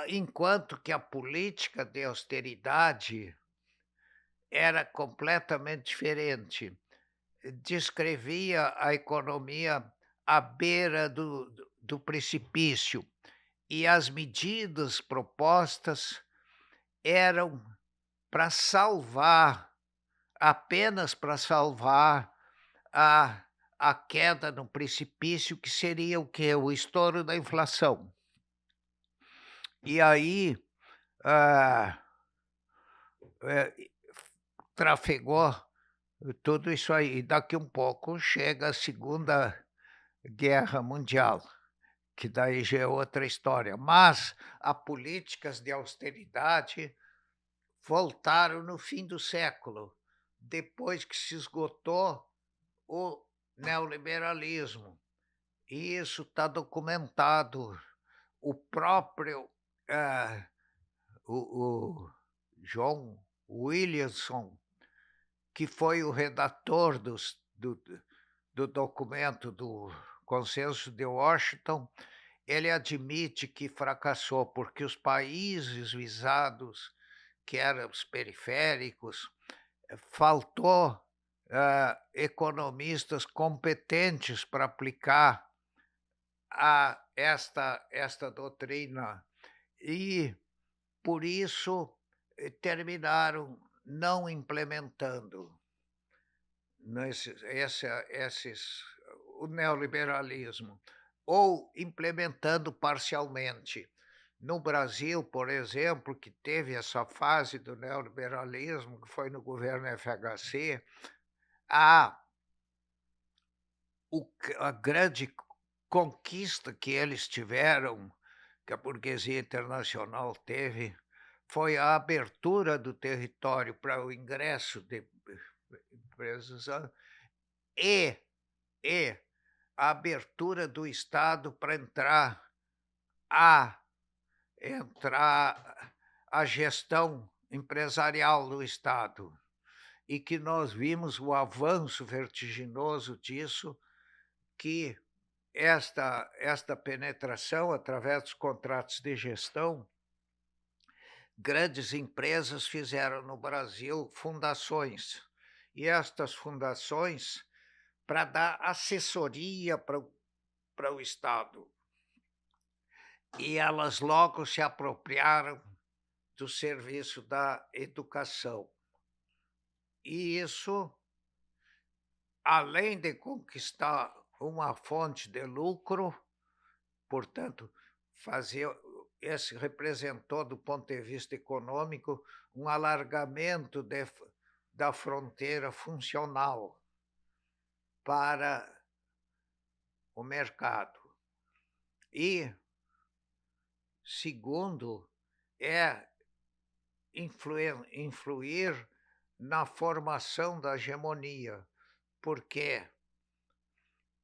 enquanto que a política de austeridade era completamente diferente, descrevia a economia à beira do precipício, e as medidas propostas eram para salvar, apenas para salvar a queda no precipício, que seria o quê? O estouro da inflação. E aí trafegou tudo isso aí. E daqui um pouco chega a Segunda Guerra Mundial, que daí já é outra história. Mas as políticas de austeridade voltaram no fim do século, depois que se esgotou o neoliberalismo. E isso está documentado. O próprio o John Williamson, que foi o redator do documento do Consenso de Washington, ele admite que fracassou porque os países visados, que eram os periféricos, faltou economistas competentes para aplicar esta doutrina, e por isso terminaram não implementando o neoliberalismo, ou implementando parcialmente. No Brasil, por exemplo, que teve essa fase do neoliberalismo, que foi no governo FHC, a grande conquista que eles tiveram, que a burguesia internacional teve, foi a abertura do território para o ingresso de empresas e a abertura do Estado para entrar a gestão empresarial do Estado. E que nós vimos o avanço vertiginoso disso, que esta penetração através dos contratos de gestão, grandes empresas fizeram no Brasil fundações. E estas fundações para dar assessoria para o Estado. E elas logo se apropriaram do serviço da educação. E isso, além de conquistar uma fonte de lucro, portanto, esse representou, do ponto de vista econômico, um alargamento da fronteira funcional para o mercado. E, segundo, é influir na formação da hegemonia, porque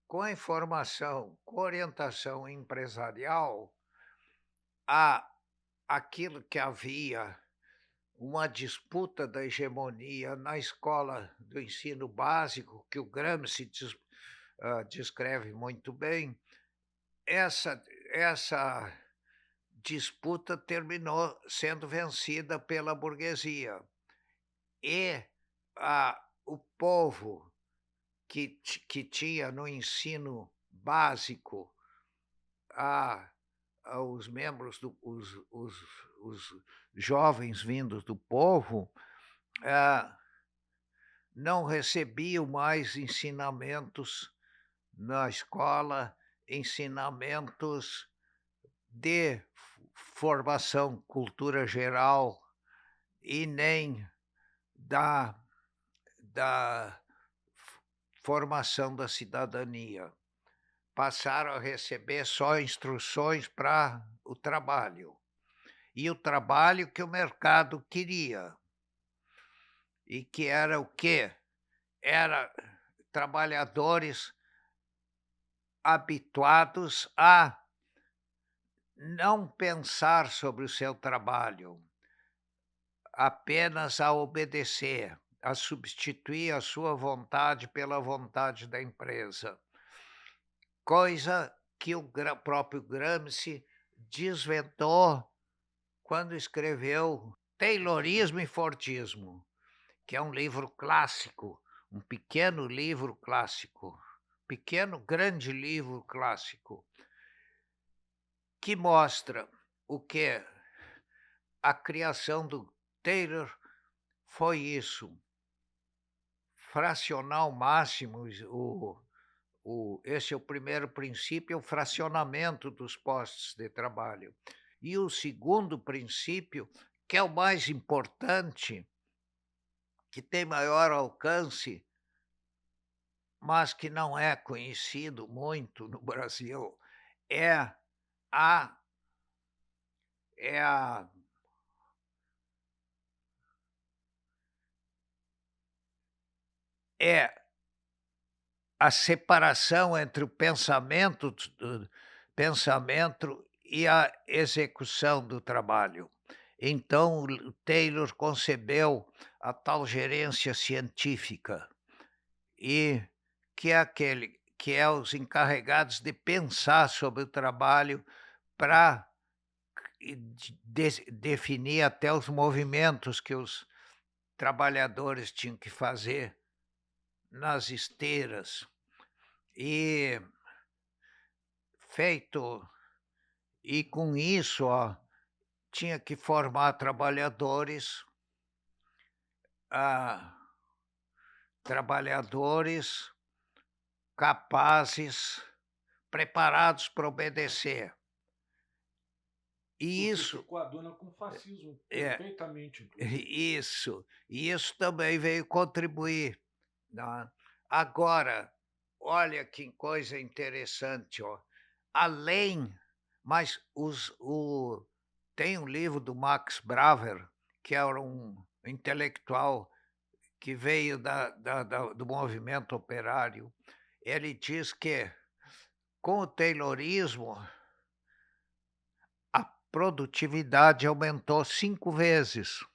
com a informação, com a orientação empresarial, aquilo que havia uma disputa da hegemonia na escola do ensino básico, que o Gramsci descreve muito bem, essa disputa terminou sendo vencida pela burguesia. E o povo que tinha no ensino básico os membros, os jovens vindos do povo, não recebiam mais ensinamentos na escola, ensinamentos de formação, cultura geral, e nem da formação da cidadania. Passaram a receber só instruções para o trabalho. E o trabalho que o mercado queria. E que era o quê? Era trabalhadores habituados a não pensar sobre o seu trabalho, apenas a obedecer, a substituir a sua vontade pela vontade da empresa. Coisa que o próprio Gramsci desvendou quando escreveu Taylorismo e Fordismo, que é um livro clássico, um pequeno livro clássico, grande livro clássico, que mostra o que a criação do Taylor foi isso. Fracional máximo, esse é o primeiro princípio, o fracionamento dos postos de trabalho. E o segundo princípio, que é o mais importante, que tem maior alcance, mas que não é conhecido muito no Brasil, é a separação entre o pensamento e a execução do trabalho. Então, o Taylor concebeu a tal gerência científica, e que é os encarregados de pensar sobre o trabalho para definir até os movimentos que os trabalhadores tinham que fazer nas esteiras. E com isso, tinha que formar trabalhadores capazes, preparados para obedecer. E isso coaduna com o fascismo, perfeitamente. Isso. E isso também veio contribuir. Né? Agora, olha que coisa interessante. Mas tem um livro do Max Braver, que era um intelectual que veio do movimento operário. Ele diz que, com o Taylorismo, a produtividade aumentou 5 vezes.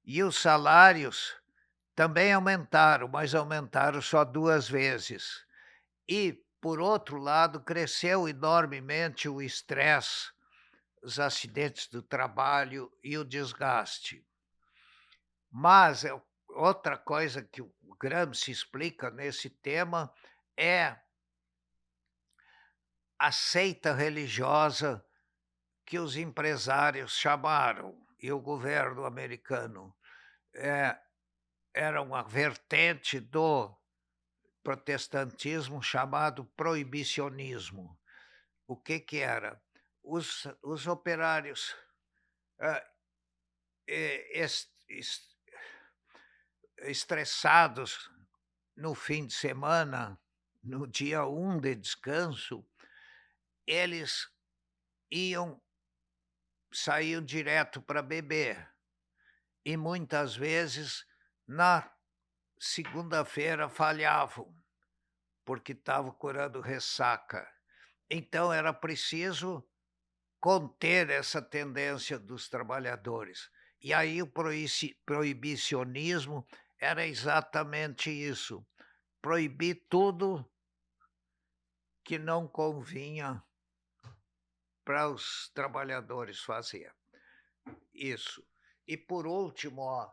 E os salários também aumentaram, mas aumentaram só 2 vezes. E por outro lado, cresceu enormemente o estresse, os acidentes do trabalho e o desgaste. Mas outra coisa que o Gramsci explica nesse tema é a seita religiosa que os empresários chamaram, e o governo americano. Era uma vertente do protestantismo chamado proibicionismo. O que era? Os operários estressados no fim de semana, no dia 1 de descanso, eles saíam direto para beber. E muitas vezes, na segunda-feira, falhavam, porque estavam curando ressaca. Então, era preciso conter essa tendência dos trabalhadores. E aí o proibicionismo era exatamente isso: proibir tudo que não convinha para os trabalhadores fazer. Isso. E, por último,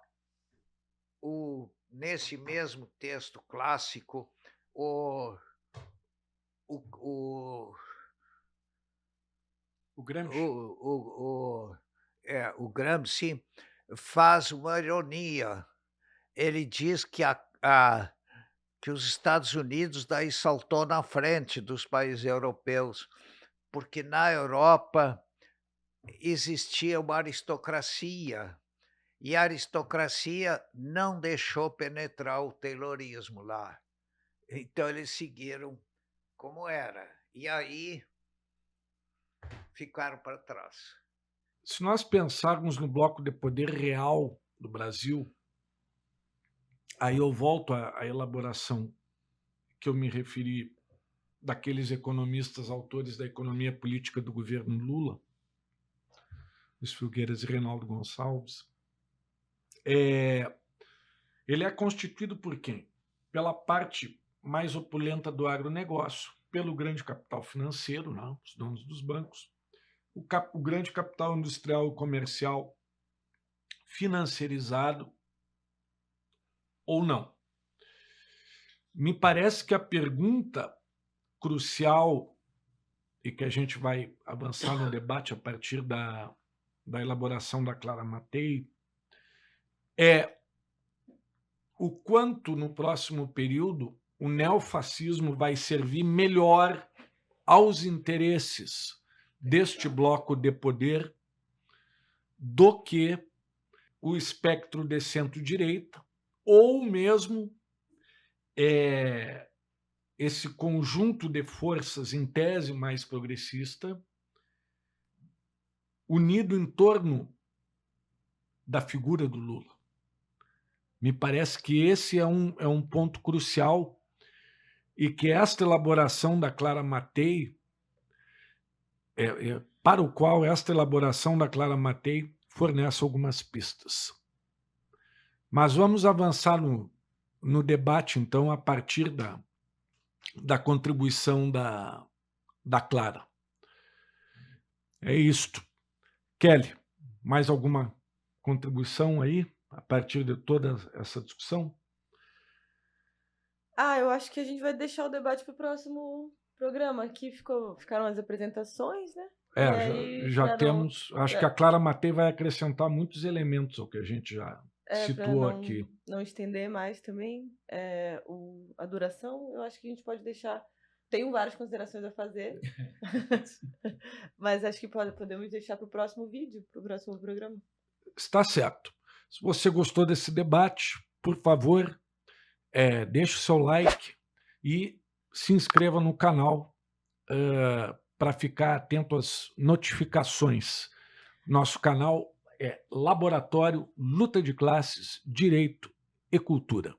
nesse mesmo texto clássico, o Gramsci faz uma ironia. Ele diz que os Estados Unidos daí saltou na frente dos países europeus, porque na Europa existia uma aristocracia, e a aristocracia não deixou penetrar o taylorismo lá. Então eles seguiram como era. E aí ficaram para trás. Se nós pensarmos no bloco de poder real do Brasil, aí eu volto à elaboração que eu me referi daqueles economistas, autores da economia política do governo Lula, Luiz Filgueiras e Reinaldo Gonçalves. Ele é constituído por quem? Pela parte mais opulenta do agronegócio, pelo grande capital financeiro, né, os donos dos bancos, o grande capital industrial e comercial financiarizado ou não. Me parece que a pergunta crucial, e que a gente vai avançar no debate a partir da elaboração da Clara Matei, é o quanto no próximo período o neofascismo vai servir melhor aos interesses deste bloco de poder do que o espectro de centro-direita, ou mesmo esse conjunto de forças em tese mais progressista, unido em torno da figura do Lula. Me parece que esse é um ponto crucial e que esta elaboração da Clara Matei, para o qual esta elaboração da Clara Matei fornece algumas pistas. Mas vamos avançar no debate, então, a partir da contribuição da Clara. É isto. Kelly, mais alguma contribuição aí, a partir de toda essa discussão? Eu acho que a gente vai deixar o debate para o próximo programa. Aqui ficaram as apresentações, né? Já temos. Acho que a Clara Matei vai acrescentar muitos elementos ao que a gente já situou aqui. Não estender mais também a duração, eu acho que a gente pode deixar. Tenho várias considerações a fazer, mas acho que podemos deixar para o próximo vídeo, para o próximo programa. Está certo. Se você gostou desse debate, por favor, deixe o seu like e se inscreva no canal para ficar atento às notificações. Nosso canal é Laboratório Luta de Classes, Direito e Cultura.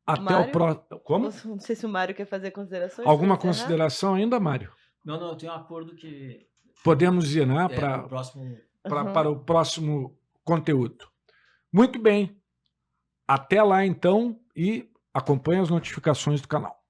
Até o próximo. Como? Não sei se o Mário quer fazer considerações. Alguma consideração ainda, Mário? Não, eu tenho um acordo que... Podemos ir, né, para o próximo conteúdo. Muito bem. Até lá, então, e acompanhe as notificações do canal.